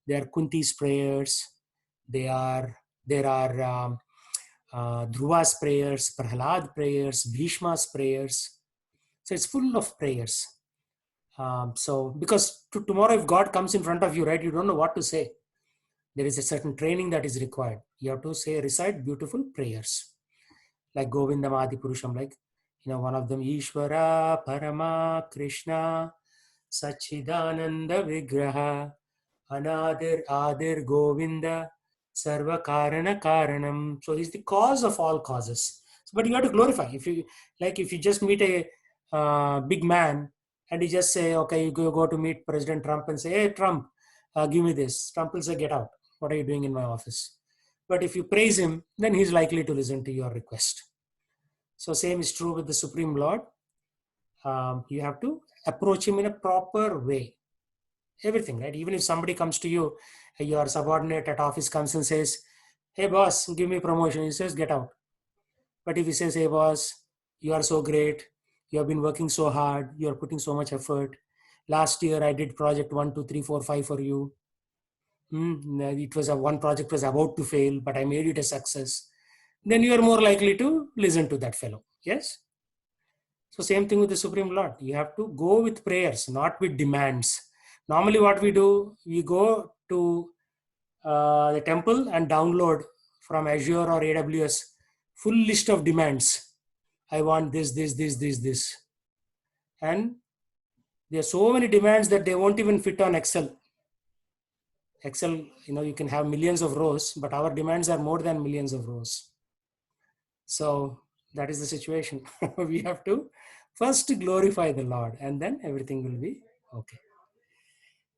There are Kunti's prayers, there are Dhruva's prayers, Prahlad prayers, Bhishma's prayers. So it's full of prayers. So because tomorrow if God comes in front of you, right, you don't know what to say. There is a certain training that is required. You have to recite beautiful prayers. Like Govindam Adi Purusham, like, one of them, Ishvara Parama Krishna Sachidananda Vigraha Anadir Adir Govinda Sarva Karana Karanam. So he's the cause of all causes. But you have to glorify. If you just meet a big man and you just say, okay, you go to meet President Trump and say, hey, Trump, give me this. Trump will say, get out. What are you doing in my office? But if you praise him, then he's likely to listen to your request. So same is true with the Supreme Lord. You have to approach him in a proper way. Everything, right? Even if somebody comes to you, your subordinate at office comes and says, hey boss, give me promotion. He says, get out. But if he says, hey boss, you are so great. You have been working so hard. You are putting so much effort. Last year I did project 1, 2, 3, 4, 5 for you. It was one project was about to fail, but I made it a success. Then you are more likely to listen to that fellow. Yes. So same thing with the Supreme Lord. You have to go with prayers, not with demands. Normally what we do, we go to the temple and download from Azure or AWS full list of demands. I want this, this, this, this, this. And there are so many demands that they won't even fit on Excel. Excel, you can have millions of rows, but our demands are more than millions of rows. So that is the situation. We have to first glorify the Lord, and then everything will be okay.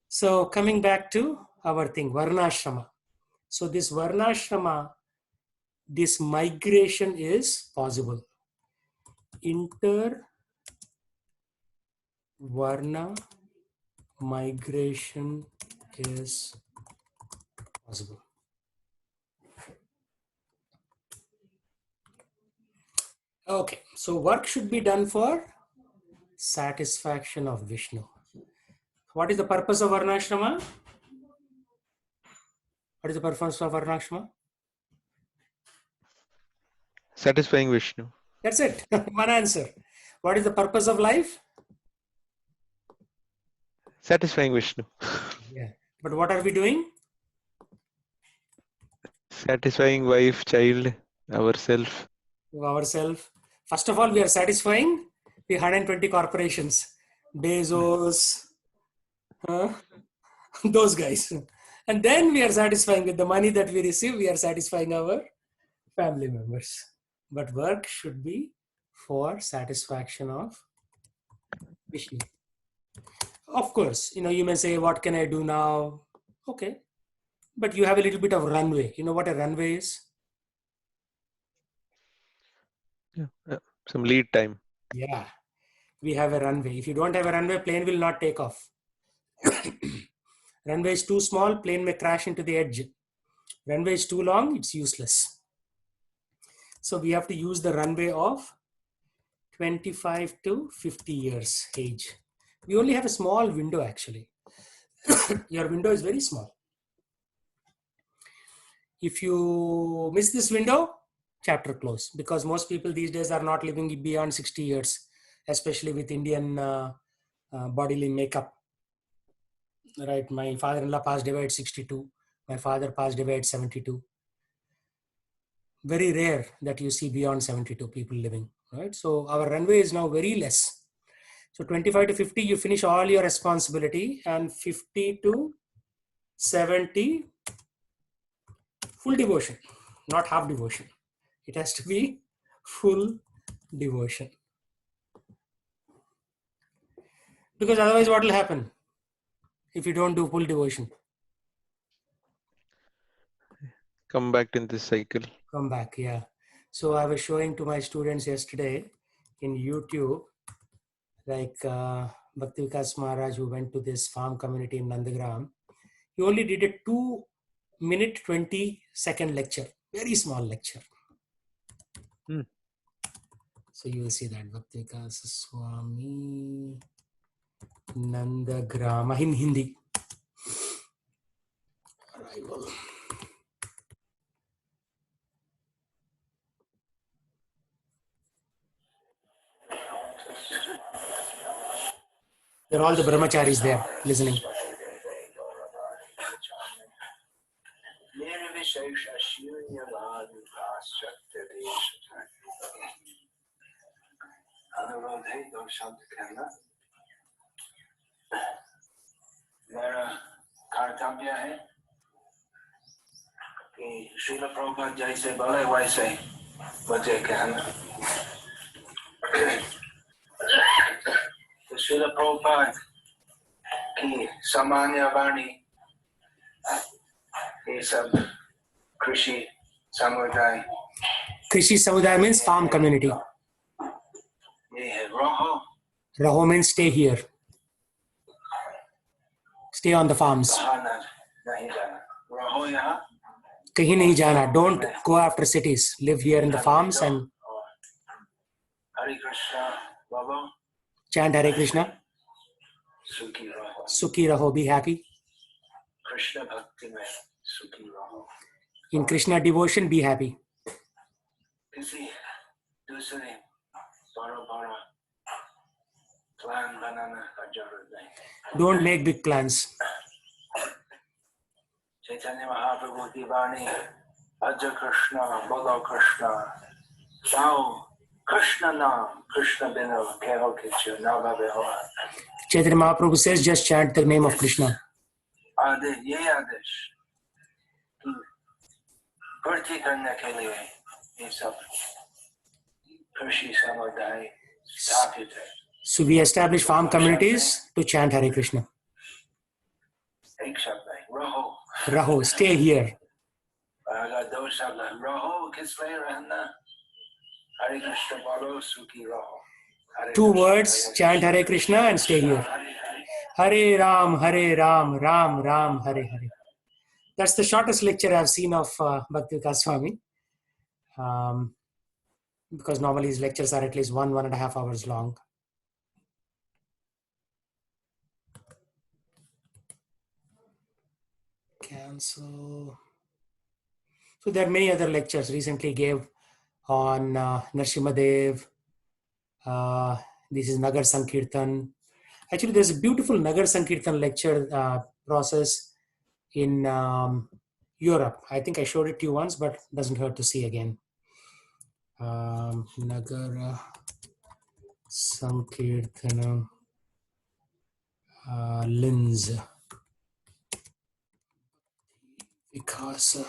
So coming back to our thing, Varnashrama. So this Varnashrama, this migration is possible. Inter-Varna migration is possible. Okay, so work should be done for satisfaction of Vishnu. What is the purpose of Varnashrama? What is the purpose of Varnashrama? Satisfying Vishnu. That's it. One answer. What is the purpose of life? Satisfying Vishnu. Yeah. But what are we doing? Satisfying wife, child, ourselves. Ourselves. First of all, we are satisfying the 120 corporations. Bezos, those guys. And then we are satisfying with the money that we receive, we are satisfying our family members. But work should be for satisfaction of Vishnu. Of course, you may say, what can I do now? Okay. But you have a little bit of runway. You know what a runway is? Yeah. Some lead time. Yeah. We have a runway. If you don't have a runway, plane will not take off. Runway is too small, plane may crash into the edge. Runway is too long, it's useless. So we have to use the runway of 25 to 50 years age. We only have a small window actually. Your window is very small. If you miss this window, chapter close, because most people these days are not living beyond 60 years, especially with Indian bodily makeup. Right, my father-in-law passed away at 62. My father passed away at 72. Very rare that you see beyond 72 people living, right? So our runway is now very less. So 25 to 50, you finish all your responsibility, and 50 to 70, full devotion, not half devotion. It has to be full devotion. Because otherwise what will happen if you don't do full devotion? Come back in this cycle. Come back, yeah. So I was showing to my students yesterday in YouTube, like Bhakti Vikas Maharaj, who went to this farm community in Nandagram. He only did a 2 minute 20-second lecture, very small lecture. So you will see that Bhakti Vikas Swami Nandagrama in Hindi. Arrival. There are all the brahmacharis there listening. अनुरोध है 2 शब्द कहना। मेरा कर्तव्य है कि श्रील प्रभुपाद जैसे बोले वैसे मुझे कहना। तो श्रील प्रभुपाद की सामान्य वाणी ये सब कृषि समुदाय। Krishi Samudaya means farm community. ये है रहो। Raho means stay here. Stay on the farms. नहीं जाना। रहो यहाँ। Kahin nahi jana. Don't go after cities. Live here in the farms and Hare Krishna बोलो। chant Hare Krishna. सुखी रहो। Sukhi raho, be happy. Krishna भक्ति में सुखी रहो। In Krishna devotion, be happy. किसी दूसरे बड़ा प्लान बनाना का जरूरत नहीं। Don't make big plans. Chaitanya Mahaprabhu की वाणी अज कृष्ण बोलो कृष्ण गाओ कृष्ण नाम कृष्ण बिनु केहो किछु न भवे हो। Chaitanya Mahaprabhu says, just chant the name of Krishna. आदेश ये आदेश पूर्ति करने के लिए ये सब कृषि समुदाय स्थापित है। So we establish farm communities to chant Hare Krishna. एक शब्द है रहो। Raho, stay here. अगर 2 शब्द है रहो किस लिए रहना। हरे कृष्ण बोलो सुखी रहो। 2 words, chant Hare Krishna and stay here. Hare Ram, Ram Ram, Hare Hare. That's the shortest lecture I've seen of Bhakti Vikas Swami. Because normally his lectures are at least 1.5 hours long. Cancel. So there are many other lectures. Recently gave on Narsimadev. This is Nagar Sankirtan. Actually, there's a beautiful Nagar Sankirtan lecture process in Europe. I think I showed it to you once, but doesn't hurt to see again. Nagar Sankirtan Linz. Because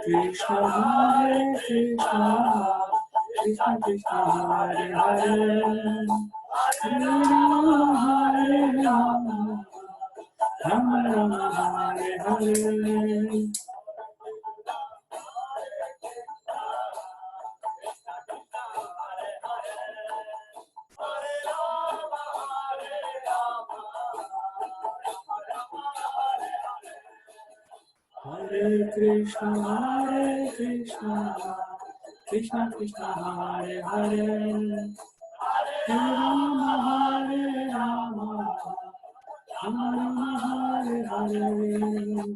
Krishna Hare Krishna, Krishna Krishna Hare Hare, Hare Rama Hare Rama, Rama Rama Hare Hare. Hare Krishna, Krishna Krishna Hare Hare, Hare Rama Hare Rama, Rama Rama Hare Hare.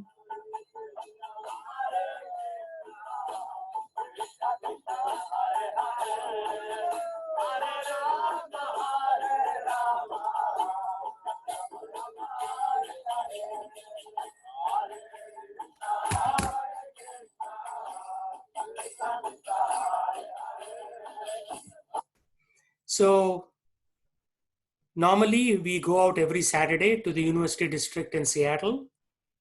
So normally we go out every Saturday to the University District in Seattle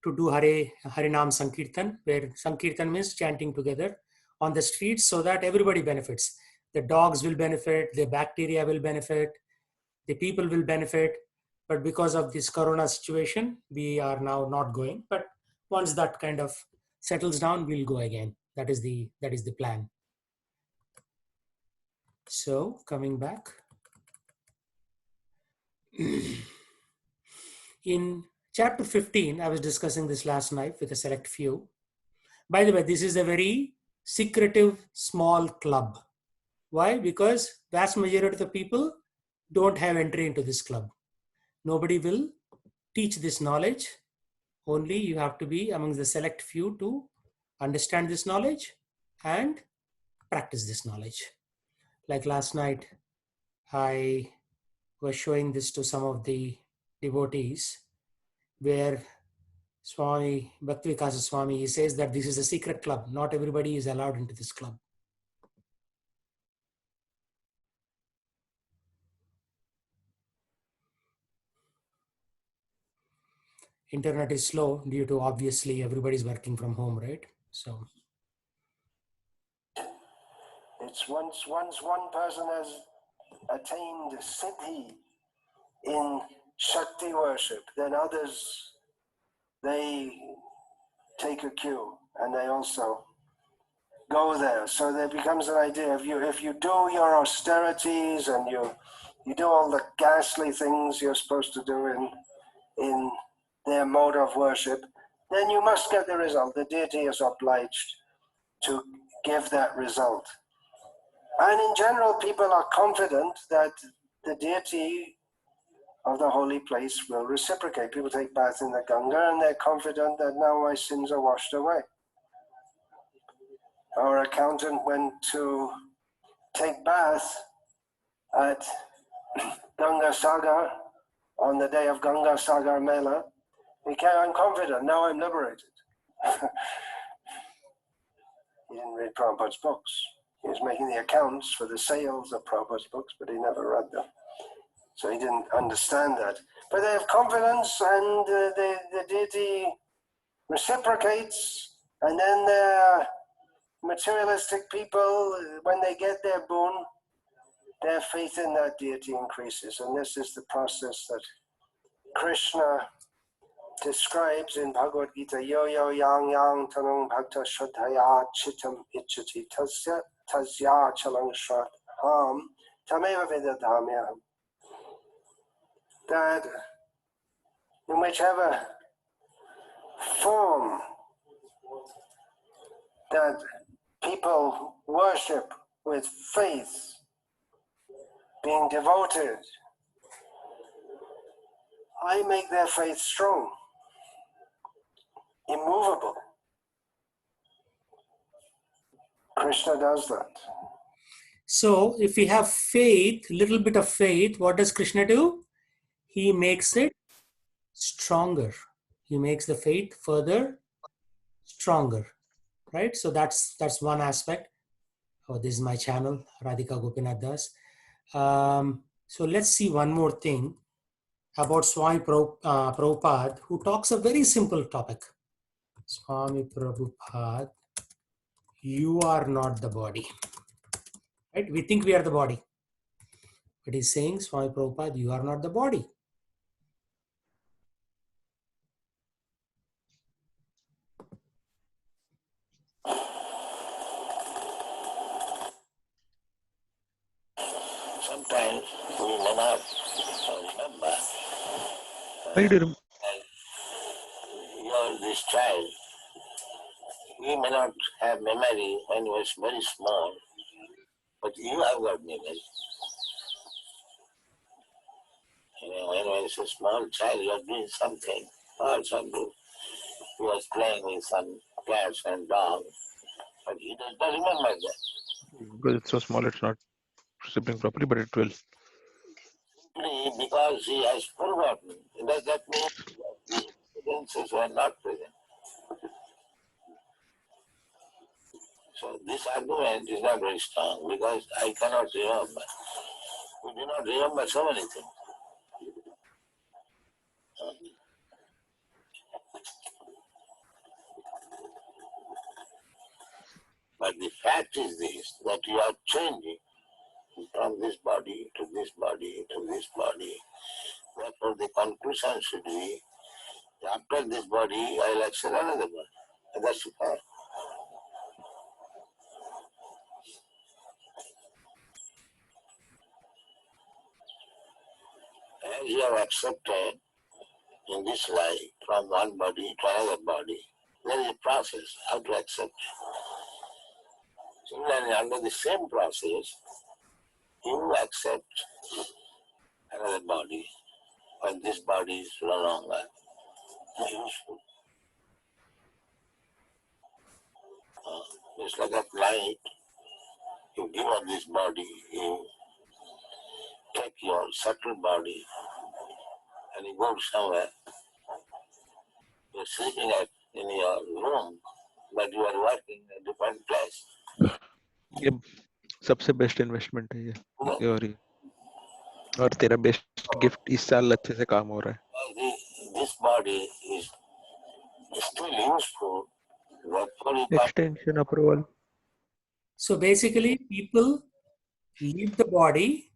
to do Harinam Sankirtan, where Sankirtan means chanting together on the streets so that everybody benefits. The dogs will benefit, the bacteria will benefit, the people will benefit. But because of this corona situation, we are now not going. But once that kind of settles down, we'll go again. That is the plan. So coming back. In chapter 15, I was discussing this last night with a select few. By the way, this is a very secretive small club. Why? Because vast majority of the people don't have entry into this club. Nobody will teach this knowledge. Only you have to be among the select few to understand this knowledge and practice this knowledge. Like last night, I was showing this to some of the devotees where Swami Bhaktivikasa Swami, he says that this is a secret club. Not everybody is allowed into this club. Internet is slow due to obviously everybody's working from home, right? So It's once one person has attained siddhi in Shakti worship, then others, they take a cue and they also go there. So there becomes an idea if you do your austerities and you do all the ghastly things you're supposed to do in their mode of worship, then you must get the result. The deity is obliged to give that result. And in general, people are confident that the deity of the holy place will reciprocate. People take bath in the Ganga and they're confident that now my sins are washed away. Our accountant went to take bath at Ganga Sagar on the day of Ganga Sagar Mela. I'm confident, now I'm liberated. He didn't read Prabhupada's books. He was making the accounts for the sales of Prabhupada's books, but he never read them. So he didn't understand that. But they have confidence and the deity reciprocates, and then the materialistic people, when they get their boon, their faith in that deity increases. And this is the process that Krishna describes in Bhagavad Gita. Yo yo yang yang tanung bhakta shraddhaya chitam ichati tasya chalang shraddham tameva vedadamyam. That in whichever form that people worship with faith, being devoted, I make their faith strong, immovable. Krishna does that. So if we have faith, little bit of faith, what does Krishna do? He makes it stronger. He makes the faith further stronger, right? So that's one aspect. Oh, this is my channel, Radhika Gopinath Das. So let's see one more thing about Swami Prabhupada, who talks a very simple topic. Swami Prabhupada, you are not the body. Right? We think we are the body. But he's saying, Swami Prabhupada, you are not the body. Sometimes we may not remember. Why do you You're this child. He may not have memory when he was very small, but you have got memory. When he was a small child, you are doing something. Also do. He was playing with some cats and dogs, but he does not remember that. because it's so small, it's not sibling properly, but it will. Simply because he has forgotten. Does that mean the experiences were not present? So this argument is not very strong because I cannot remember. We do not remember so many things. But the fact is this, that you are changing from this body to this body to this body. Therefore, the conclusion should be, after this body, I will accept another body. And that's the fact. As you have accepted in this life from one body to another body, there is a process how to accept. Similarly, under the same process, you accept another body, but this body is no longer useful. It's like at night, you give up this body, you take your subtle body and you go somewhere. You're sleeping in your room, but you are working in a different place. ये सबसे best investment है ये और तेरा best gift इस साल अच्छे से काम हो रहा है. This body is still useful. Extension approval. So basically, people leave the body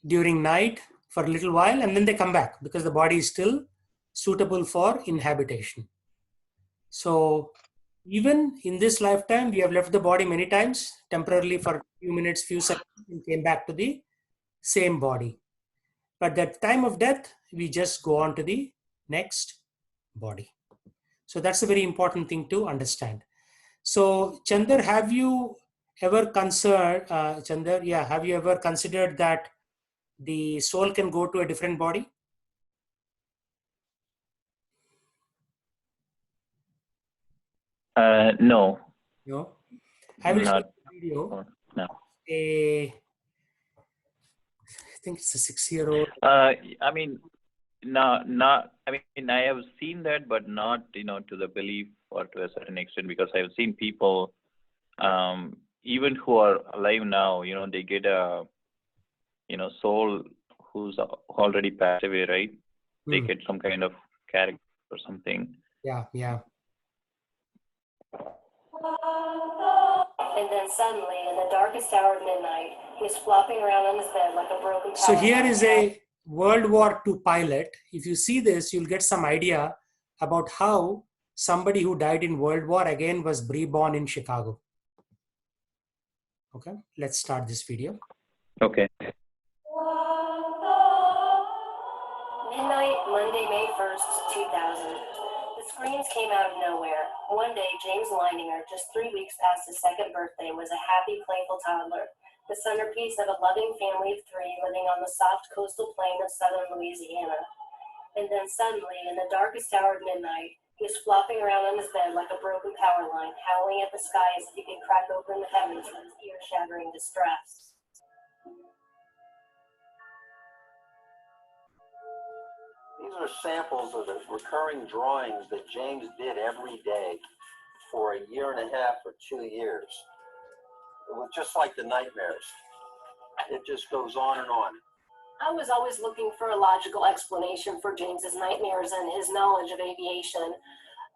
during night for a little while and then they come back because the body is still suitable for inhabitation. So even in this lifetime, we have left the body many times, temporarily for a few minutes, few seconds, and came back to the same body. But at the time of death, we just go on to the next body. So that's a very important thing to understand. So Chandar, have you ever considered, have you ever considered that the soul can go to a different body? No. No. I will show Not, you a video. no. I think it's a 6-year-old. I mean, I have seen that, but not, to the belief or to a certain extent, because I've seen people, even who are alive now, they get a, soul who's already passed away, right? They get some kind of character or something. Yeah. And then suddenly, in the darkest hour of midnight, he was flopping around on his bed like a broken So power here line. is a World War II pilot. If you see this, you'll get some idea about how somebody who died in World War again was reborn in Chicago. Okay, let's start this video. Okay. Midnight, Monday, May 1st, 2000. The screams came out of nowhere. One day, James Leininger, just 3 weeks past his second birthday, was a happy, playful toddler, the centerpiece of a loving family of 3 living on the soft coastal plain of southern Louisiana. And then suddenly, in the darkest hour of midnight, he was flopping around on his bed like a broken power line, howling at the sky as if he could crack open the heavens with his ear-shattering distress. These are samples of the recurring drawings that James did every day for 1.5 years or 2 years. It was just like the nightmares. It just goes on and on. I was always looking for a logical explanation for James's nightmares and his knowledge of aviation.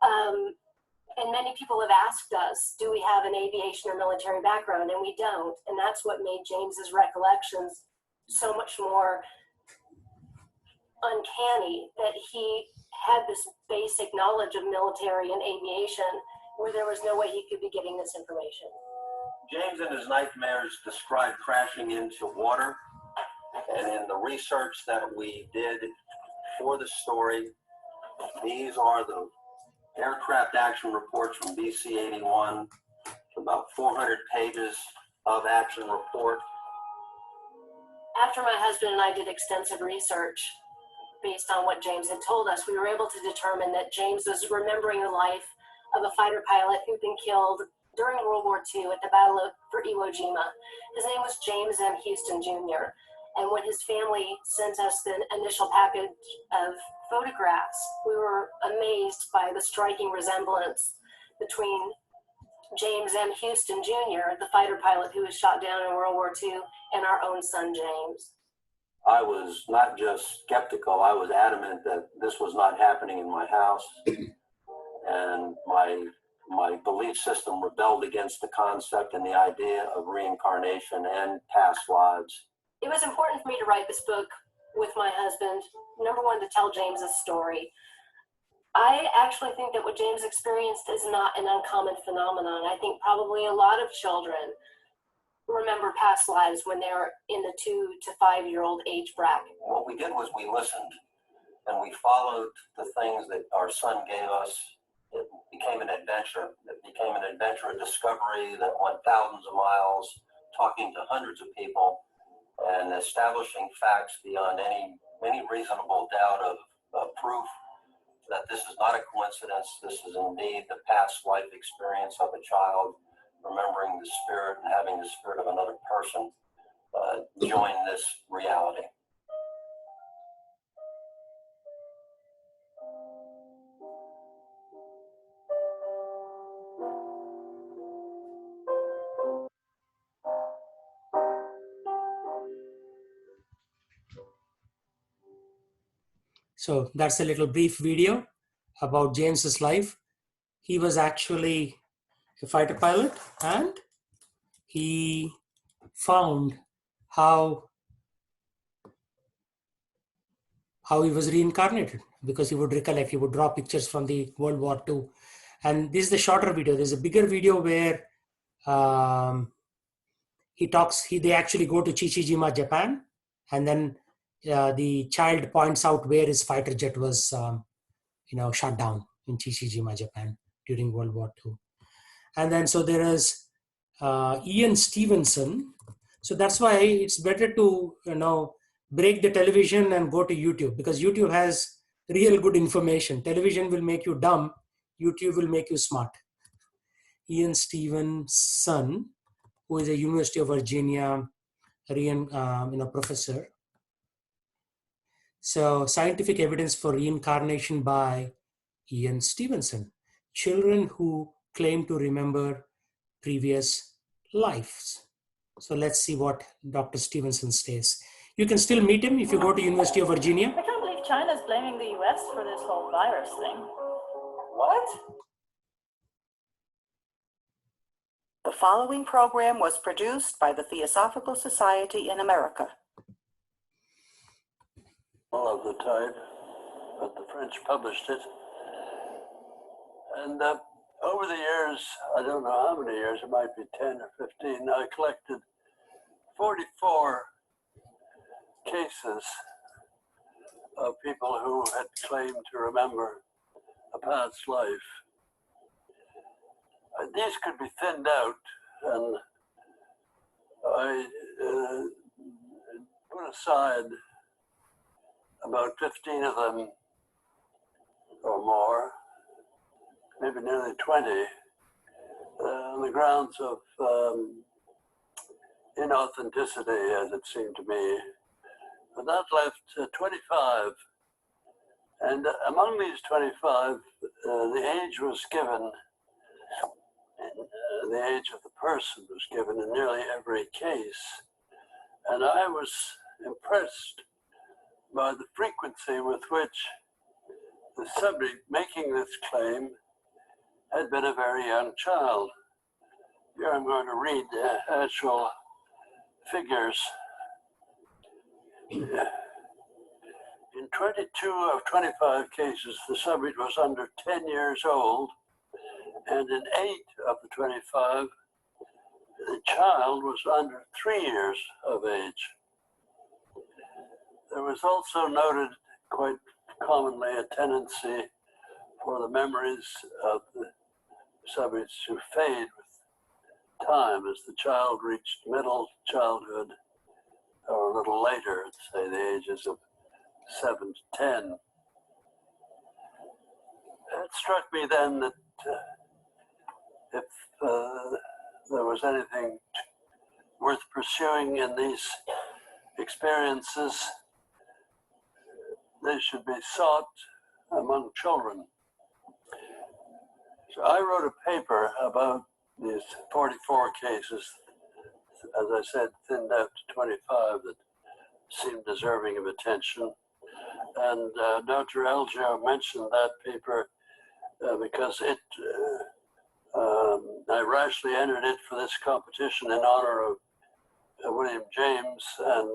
And many people have asked us, do we have an aviation or military background? And we don't. And that's what made James's recollections so much more uncanny, that he had this basic knowledge of military and aviation where there was no way he could be getting this information. James in his nightmares described crashing into water, and in the research that we did for the story, these are the aircraft action reports from BC-81, about 400 pages of action report. After my husband and I did extensive research based on what James had told us, we were able to determine that James was remembering the life of a fighter pilot who'd been killed during World War II at the Battle for Iwo Jima. His name was James M. Houston Jr. And when his family sent us the initial package of photographs, we were amazed by the striking resemblance between James M. Houston Jr., the fighter pilot who was shot down in World War II, and our own son, James. I was not just skeptical, I was adamant that this was not happening in my house. And my belief system rebelled against the concept and the idea of reincarnation and past lives. It was important for me to write this book with my husband. Number one, to tell James's story. I actually think that what James experienced is not an uncommon phenomenon. I think probably a lot of children remember past lives when they're in the 2 to 5 year old age bracket. What we did was we listened and we followed the things that our son gave us. It became an adventure. It became an adventure of discovery that went thousands of miles, talking to hundreds of people and establishing facts beyond any reasonable doubt of proof that this is not a coincidence. This is indeed the past life experience of a child, remembering the spirit and having the spirit of another person join this reality. So that's a little brief video about James's life. He was actually a fighter pilot, and he found how he was reincarnated, because he would recollect, he would draw pictures from the World War II. And this is the shorter video. There's a bigger video where he talks, they actually go to Chichijima, Japan, and then the child points out where his fighter jet was shot down in Chichijima, Japan during World War II. And then so there is Ian Stevenson. So that's why it's better to break the television and go to YouTube, because YouTube has real good information. Television will make you dumb. YouTube will make you smart. Ian Stevenson, who is a University of Virginia professor. So scientific evidence for reincarnation by Ian Stevenson. Children who claim to remember previous lives. So let's see what Dr. Stevenson says. You can still meet him if you go to University of Virginia. I can't believe China's blaming the US for this whole virus thing. What? The following program was produced by the Theosophical Society in America. Of the type, but the French published it. And over the years, I don't know how many years, it might be 10 or 15, I collected 44 cases of people who had claimed to remember a past life. These could be thinned out, and I put aside about 15 of them or more, maybe nearly 20, on the grounds of inauthenticity, as it seemed to me. But that left 25. And among these 25, the age was given, the age of the person was given in nearly every case. And I was impressed by the frequency with which the subject making this claim had been a very young child. Here I'm going to read the actual figures. In 22 of 25 cases, the subject was under 10 years old, and in 8 of the 25, the child was under 3 years of age. There was also noted quite commonly a tendency for the memories of the subjects to fade with time as the child reached middle childhood, or a little later, say the ages of 7 to 10. It struck me then that if there was anything worth pursuing in these experiences, they should be sought among children. So I wrote a paper about these 44 cases, as I said, thinned out to 25 that seemed deserving of attention. And Dr. Alger mentioned that paper because I rashly entered it for this competition in honor of William James, and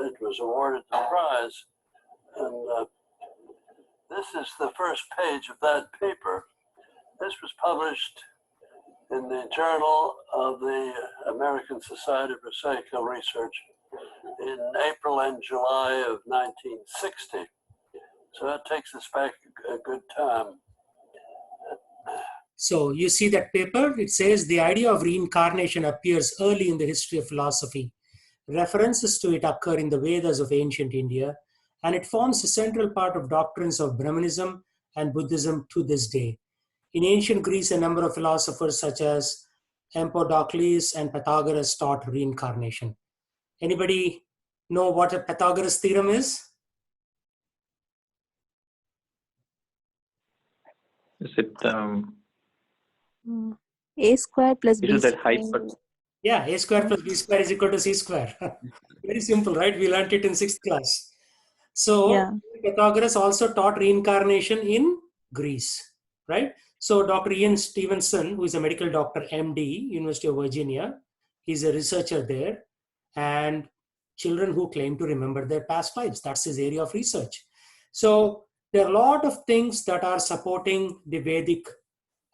it was awarded the prize. And this is the first page of that paper. This was published in the Journal of the American Society for Psychical Research in April and July of 1960. So that takes us back a good time. So you see that paper, it says the idea of reincarnation appears early in the history of philosophy. References to it occur in the Vedas of ancient India, and it forms a central part of doctrines of Brahmanism and Buddhism to this day. In ancient Greece, a number of philosophers such as Empedocles and Pythagoras taught reincarnation. Anybody know what a Pythagoras theorem is? Is it A square plus B is it that square. hyper? Yeah, a square plus b square is equal to c square. Very simple, right? We learned it in 6th class. So Yeah. Pythagoras also taught reincarnation in Greece, right? So Dr. Ian Stevenson, who is a medical doctor, MD, University of Virginia, he's a researcher there, and children who claim to remember their past lives. That's his area of research. So there are a lot of things that are supporting the Vedic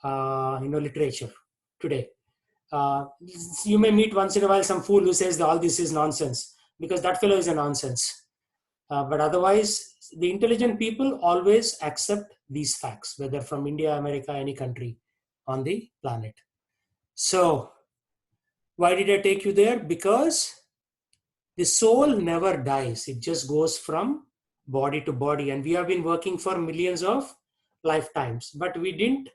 literature today. You may meet once in a while some fool who says that all this is nonsense, because that fellow is a nonsense. But otherwise, the intelligent people always accept these facts, whether from India, America, any country on the planet. So, why did I take you there? Because the soul never dies. It just goes from body to body. And we have been working for millions of lifetimes, but we didn't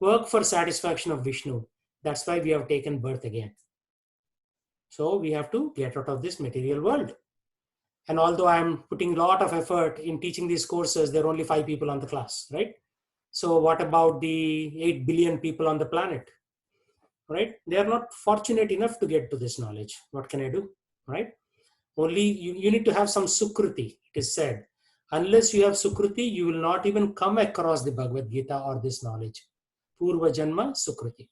work for satisfaction of Vishnu. That's why we have taken birth again. So we have to get out of this material world. And although I'm putting a lot of effort in teaching these courses, there are only 5 people on the class, right? So what about the 8 billion people on the planet, right? They are not fortunate enough to get to this knowledge. What can I do, right? Only you need to have some sukruti, it is said. Unless you have sukruti, you will not even come across the Bhagavad Gita or this knowledge. Purva Janma Sukruti.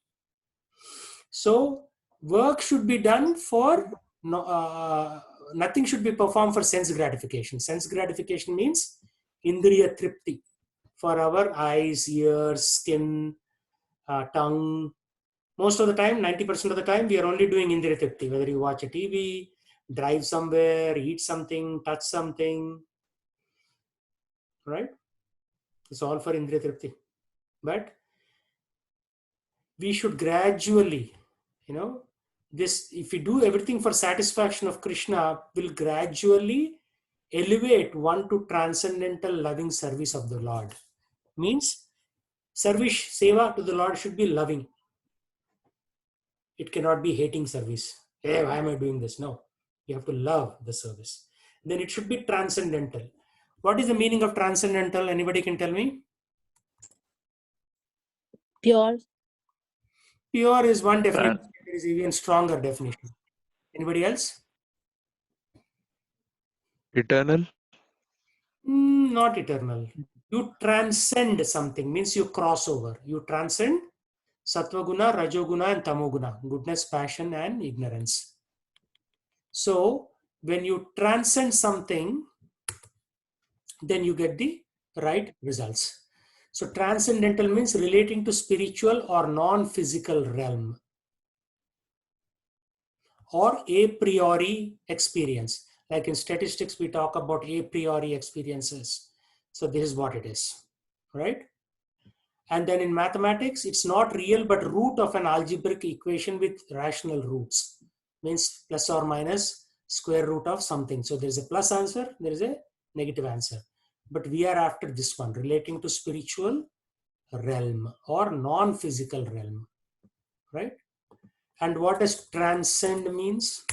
So work should be done for, nothing should be performed for sense gratification. Sense gratification means Indriya Tripti. For our eyes, ears, skin, tongue. Most of the time, 90% of the time, we are only doing Indriya Tripti. Whether you watch a TV, drive somewhere, eat something, touch something, right? It's all for Indriya Tripti. But we should gradually, if we do everything for satisfaction of Krishna, will gradually elevate one to transcendental loving service of the Lord. Means service, seva to the Lord should be loving. It cannot be hating service. Hey, why am I doing this? No, you have to love the service. Then it should be transcendental. What is the meaning of transcendental? Anybody can tell me? Pure. Pure is one definition. There is even stronger definition. Anybody else? Eternal? Not eternal. You transcend something, means you cross over. You transcend Sattva Guna, Rajoguna and Tamoguna, goodness, passion and ignorance. So when you transcend something, then you get the right results. So transcendental means relating to spiritual or non-physical realm or a priori experience. Like in statistics, we talk about a priori experiences. So this is what it is, right? And then in mathematics, it's not real, but root of an algebraic equation with rational roots. Means plus or minus square root of something. So there's a plus answer, there is a negative answer. But we are after this one, relating to spiritual realm or non-physical realm, right? And what does transcend means?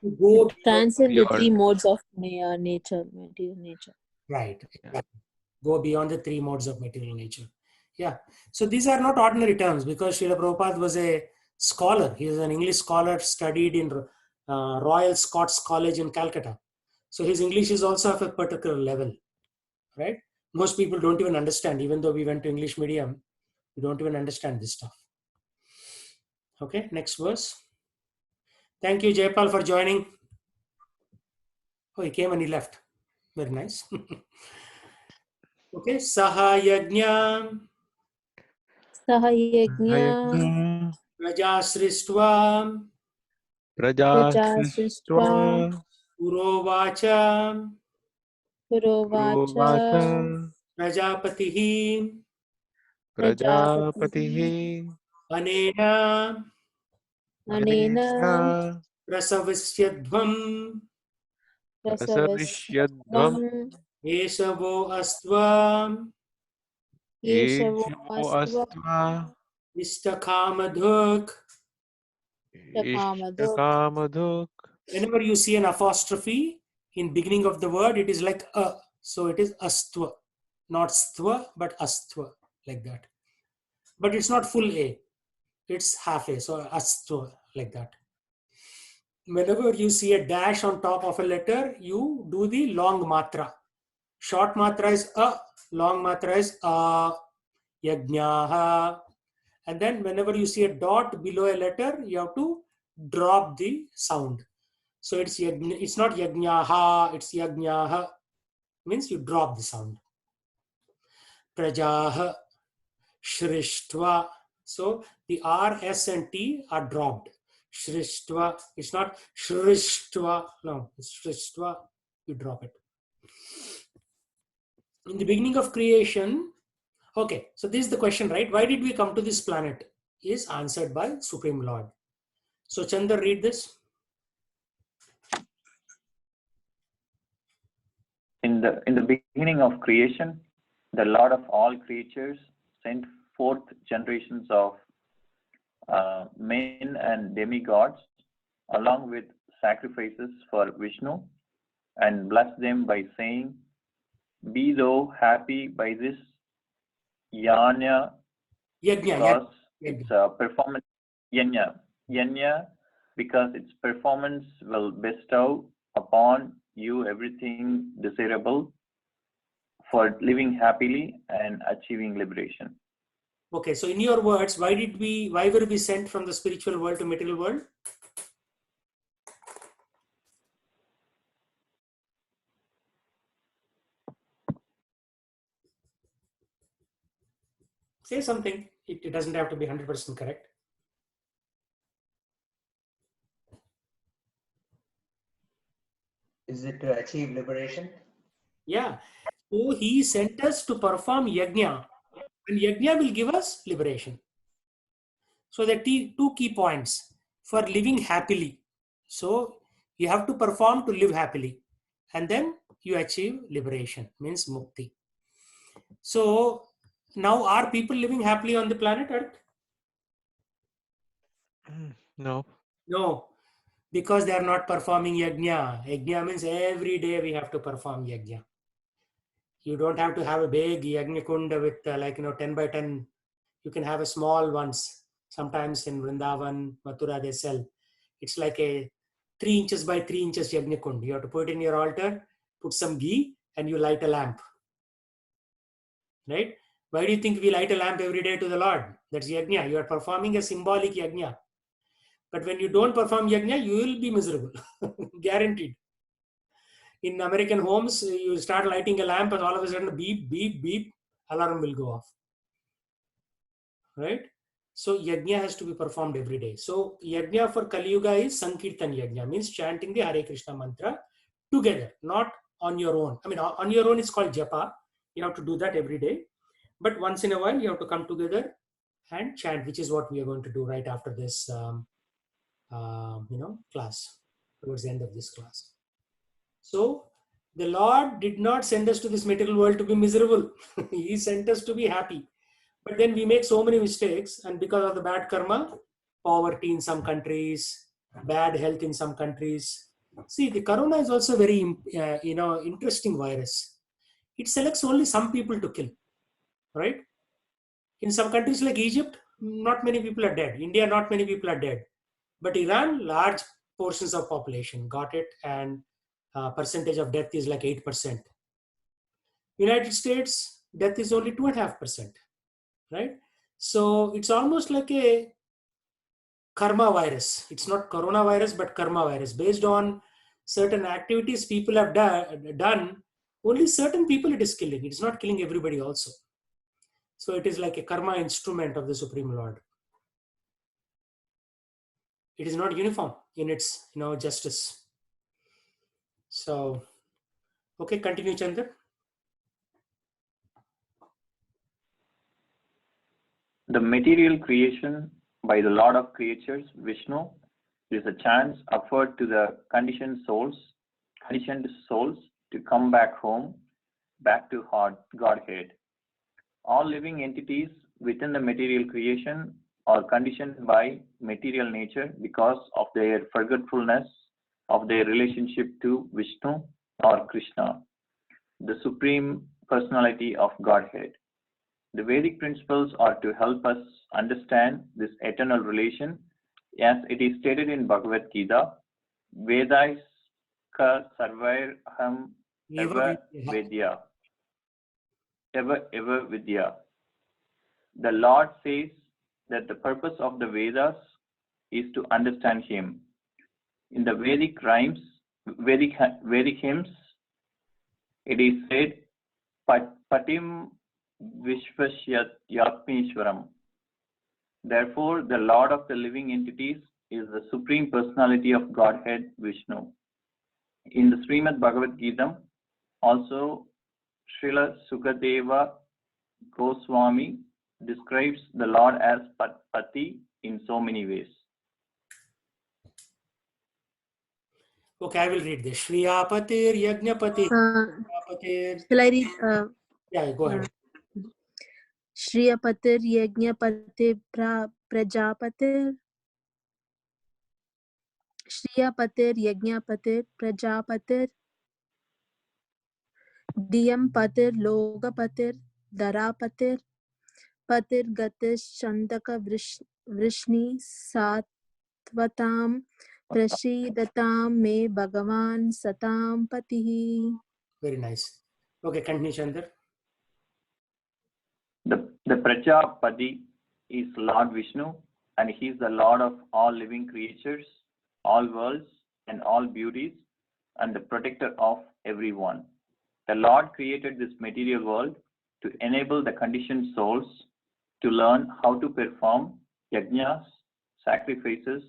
To go transcend the 3 modes of nature, material nature. Right. Go beyond the 3 modes of material nature. Yeah. So these are not ordinary terms, because Srila Prabhupada was a scholar. He is an English scholar, studied in Royal Scots College in Calcutta. So his English is also of a particular level, right? Most people don't even understand, even though we went to English medium, we don't even understand this stuff. Okay, next verse. Thank you, Jaypal, for joining. Oh, he came and he left. Very nice. Okay, Saha Yajna Saha yajna Praja Sristva Praja praja Sristva sristva Purovacha purovacha Prajapatihi Prajapatihi Anena anena Prasavisyadvam Prasavishyadvam Esavo Astva yeshavo Eshavo astva Astva Istakamadhuk. takamaduk. Ishtakamadhuk. Whenever you see an apostrophe in beginning of the word, it is like a. So it is astva, not stva, but astva, like that. But it's not full A. It's half A, so astva, like that. Whenever you see a dash on top of a letter, you do the long matra. Short matra is a, long matra is a, yajnaha. And then whenever you see a dot below a letter, you have to drop the sound. So it's not yajnaha, it's yajnaha. Means you drop the sound. Prajaha, Shrishtva. So the R, S and T are dropped. Shrishtva. It's not Shrishtva. No, it's Shrishtva. You drop it. In the beginning of creation, okay, so this is the question, right? Why did we come to this planet? Is answered by Supreme Lord. So Chandra, read this. In the beginning of creation, the Lord of all creatures sent forth generations of men and demigods, along with sacrifices for Vishnu, and blessed them by saying, "Be thou happy by this yajna, because its performance yajna, because its performance will bestow upon you everything desirable for living happily and achieving liberation." Okay, so in your words, why were we sent from the spiritual world to material world? Say something. It doesn't have to be 100% correct. Is it to achieve liberation? Yeah. So he sent us to perform yajna. And yajna will give us liberation. So there are two key points for living happily. So you have to perform to live happily. And then you achieve liberation, means mukti. So now are people living happily on the planet Earth? No. No, because they are not performing yajna. Yajna means every day we have to perform yajna. You don't have to have a big yajna kunda with 10 by 10. You can have a small ones. Sometimes in Vrindavan, Mathura, they sell. It's like a 3 inches by 3 inches yajna kund. You have to put it in your altar, put some ghee, and you light a lamp. Right? Why do you think we light a lamp every day to the Lord? That's yajna. You are performing a symbolic yajna. But when you don't perform yajna, you will be miserable. Guaranteed. In American homes, you start lighting a lamp and all of a sudden beep, beep, beep, alarm will go off. Right? So yajna has to be performed every day. So yajna for Kali Yuga is Sankirtan yajna, means chanting the Hare Krishna mantra together, not on your own. I mean, on your own it's called japa. You have to do that every day. But once in a while, you have to come together and chant, which is what we are going to do right after this class, towards the end of this class. So the Lord did not send us to this material world to be miserable. He sent us to be happy. But then we make so many mistakes, and because of the bad karma, poverty in some countries, bad health in some countries. See, the corona is also very interesting virus. It selects only some people to kill, right? In some countries like Egypt, not many people are dead. India, not many people are dead. But Iran, large portions of population. Got it? And percentage of death is like 8%. United States, death is only 2.5%, right? So it's almost like a karma virus. It's not coronavirus, but karma virus. Based on certain activities people have done, only certain people it is killing. It's not killing everybody also. So it is like a karma instrument of the Supreme Lord. It is not uniform in its justice. So, okay, continue, Chandra. The material creation by the Lord of creatures, Vishnu, is a chance offered to the conditioned souls to come back home, back to Godhead. All living entities within the material creation are conditioned by material nature because of their forgetfulness of their relationship to Vishnu or Krishna, the Supreme Personality of Godhead. The Vedic principles are to help us understand this eternal relation, as it is stated in Bhagavad Gita, Vedais ka sarvairham eva vidya. Eva vidya. The Lord says that the purpose of the Vedas is to understand Him. In the Vedic hymns, it is said, Patim Vishvashyatmishwaram. Therefore, the Lord of the living entities is the Supreme Personality of Godhead, Vishnu. In the Srimad Bhagavad Gita, also Srila Sukadeva Goswami describes the Lord as Pati in so many ways. Okay, I will read this. Shriyapatir Yagnapati. Shall I read? Yeah, go ahead. Shriyapatir Yagnapati Prajapatir. Shriyapatir Yajnapatir Prajapatir Diyam Patir Logapatir Darapatir Patir Gatis Chandaka Vrishni Satvatam Prashidatam Me Bhagavan Satam Patihi. Very nice. Okay, continue, Chandra. The Prajapati is Lord Vishnu, and he is the Lord of all living creatures, all worlds, and all beauties, and the protector of everyone. The Lord created this material world to enable the conditioned souls to learn how to perform yajnas, sacrifices,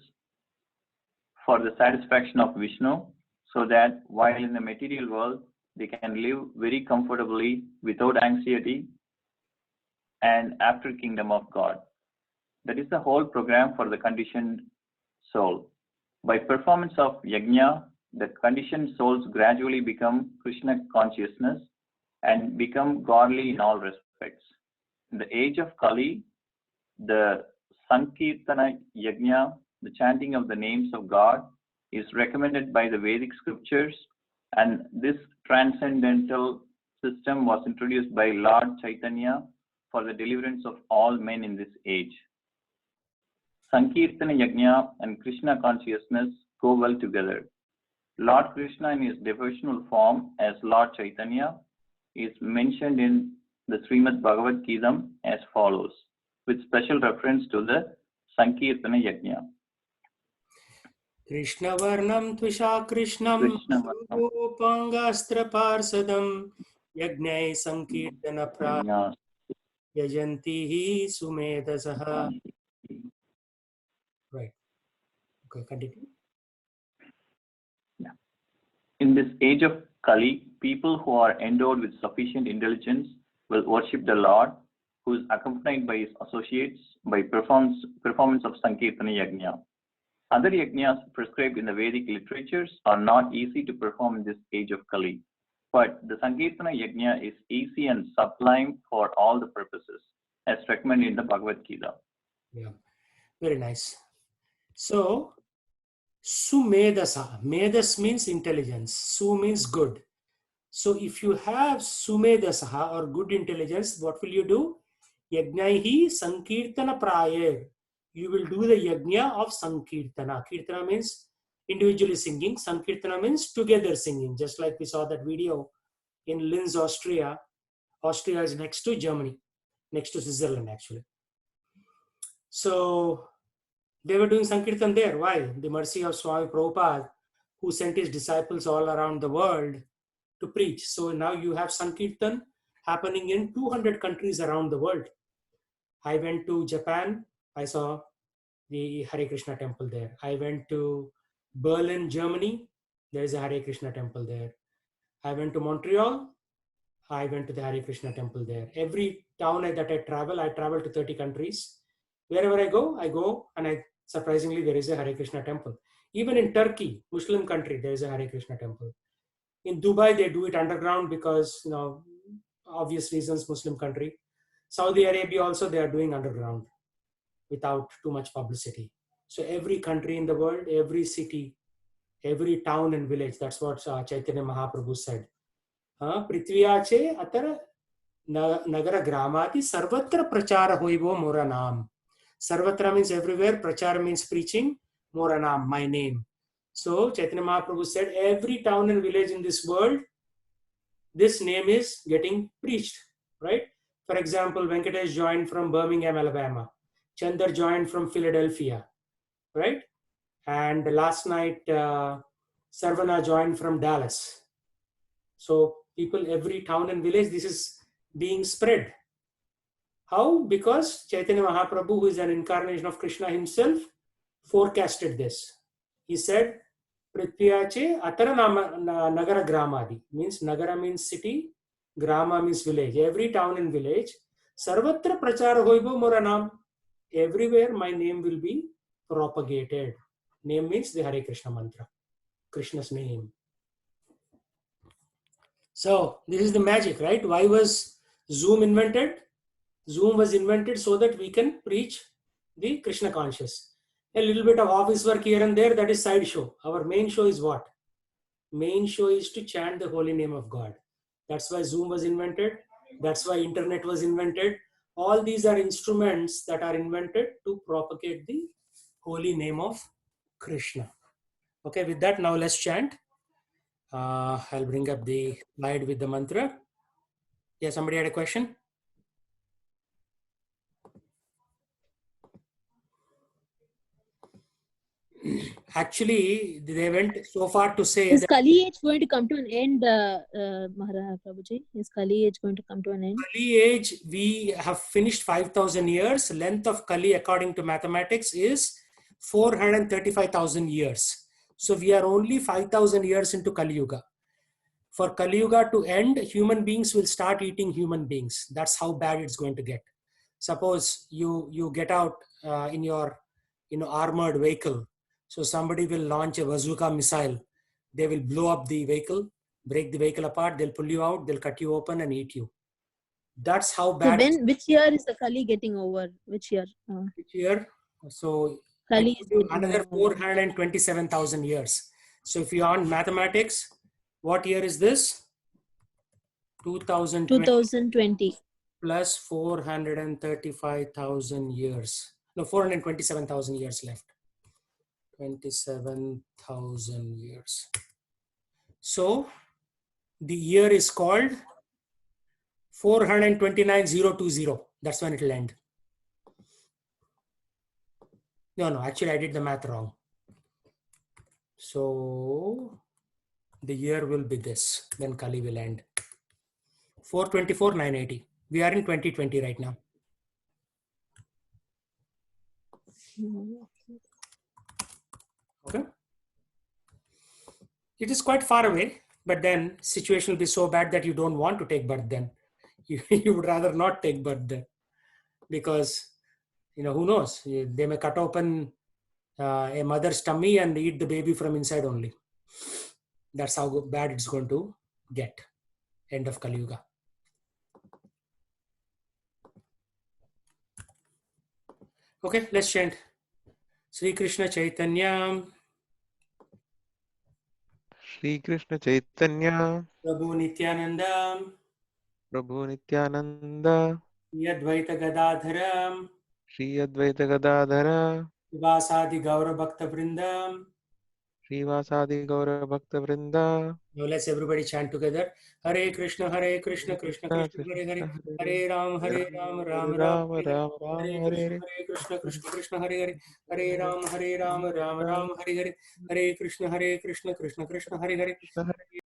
for the satisfaction of Vishnu, so that while in the material world, they can live very comfortably without anxiety and after kingdom of God. That is the whole program for the conditioned soul. By performance of yajna, the conditioned souls gradually become Krishna consciousness and become godly in all respects. In the age of Kali, the Sankirtana yajna, the chanting of the names of God, is recommended by the Vedic scriptures, and this transcendental system was introduced by Lord Chaitanya for the deliverance of all men in this age. Sankirtana yajna and Krishna consciousness go well together. Lord Krishna in his devotional form as Lord Chaitanya is mentioned in the Srimad Bhagavad Gita as follows, with special reference to the Sankirtana yajna. Krishna Varnam Tvisha Krishnam Pangastra Parsadam Yagnai Sankirtana Pra Yajanti Sumedasaha. Right. Okay, continue. In this age of Kali, people who are endowed with sufficient intelligence will worship the Lord, who is accompanied by his associates by performance of Sankirtana yajna. Other yajnas prescribed in the Vedic literatures are not easy to perform in this age of Kali, but the Sankirtana yajna is easy and sublime for all the purposes, as recommended in the Bhagavad Gita. Yeah, very nice. So, Sumedasa. Medas means intelligence. Su means good. So, if you have Sumedasa or good intelligence, what will you do? Yagnaihi Sankirtana Prayer. You will do the yajna of Sankirtana. Kirtana means individually singing. Sankirtana means together singing, just like we saw that video in Linz, Austria. Austria is next to Germany, next to Switzerland actually. So they were doing Sankirtan there. Why? The mercy of Swami Prabhupada, who sent his disciples all around the world to preach. So now you have Sankirtan happening in 200 countries around the world. I went to Japan. I saw the Hare Krishna temple there. I went to Berlin, Germany. There is a Hare Krishna temple there. I went to Montreal. I went to the Hare Krishna temple there. Every town that I travel to 30 countries. Wherever I go and surprisingly, there is a Hare Krishna temple. Even in Turkey, Muslim country, there is a Hare Krishna temple. In Dubai, they do it underground because, obvious reasons, Muslim country. Saudi Arabia also, they are doing underground without too much publicity. So every country in the world, every city, every town and village, that's what Chaitanya Mahaprabhu said. Prithviyache atara nagara gramati sarvatra prachara hoivo mora naam. Sarvatra means everywhere, prachara means preaching, mora naam, my name. So Chaitanya Mahaprabhu said, every town and village in this world, this name is getting preached, right? For example, Venkatesh joined from Birmingham, Alabama. Chandar joined from Philadelphia, right? And last night, Sarvana joined from Dallas. So people, every town and village, this is being spread. How? Because Chaitanya Mahaprabhu, who is an incarnation of Krishna himself, forecasted this. He said, Prithviyache atara nagara gramadi. Means nagara means city, grama means village. Every town and village, sarvatra prachara hoibo moranam. Everywhere my name will be propagated. Name means the Hare Krishna mantra, Krishna's name. So this is the magic, right? Why was Zoom invented? Zoom was invented so that we can preach the Krishna conscious. A little bit of office work here and there, that is side show. Our main show is what? Main show is to chant the holy name of God. That's why Zoom was invented. That's why internet was invented. All these are instruments that are invented to propagate the holy name of Krishna. Okay, with that, now let's chant. I'll bring up the slide with the mantra. Yeah, somebody had a question? Actually, they went so far to say Is that Kali age going to come to an end, Maharaj Prabhuji? Is Kali age going to come to an end? Kali age, we have finished 5,000 years. Length of Kali, according to mathematics, is 435,000 years. So we are only 5,000 years into Kali Yuga. For Kali Yuga to end, human beings will start eating human beings. That's how bad it's going to get. Suppose you get out in your armored vehicle. So somebody will launch a bazooka missile. They will blow up the vehicle, break the vehicle apart. They'll pull you out. They'll cut you open and eat you. That's how bad. So which year is the Kali getting over? Which year? Which year? So Kali is another 427,000 years. So if you're on mathematics, what year is this? 2020 plus 435,000 years. No, 427,000 years left. 27,000 years. So the year is called 429,020. That's when it will end. No, actually I did the math wrong. So the year will be this, then Kali will end. 424,980. We are in 2020 right now. Okay. It is quite far away, but then situation will be so bad that you don't want to take birth then. You would rather not take birth then. Because, who knows? They may cut open a mother's tummy and eat the baby from inside only. That's how bad it's going to get. End of Kali Yuga. Okay, let's chant. Sri Krishna Chaitanya. Sri Krishna Chaitanya. Prabhu Nityananda. Prabhu Nityananda. Shri Advaita Gadadhara. Shri Advaita Gadadhara. Vasadi Gaura Bhakta Vrindam. Srivasadi Gaura Bhakta Vrinda. Now let's everybody chant together. Hare Krishna, Krishna Krishna, Hare Hare, Hare Ram, Ram Ram, Hare Hare, Hare Krishna, Krishna Hare Hare, Hare Ram, Ram Ram, Hare Hare, Hare Krishna, Krishna Krishna, Hare Hare.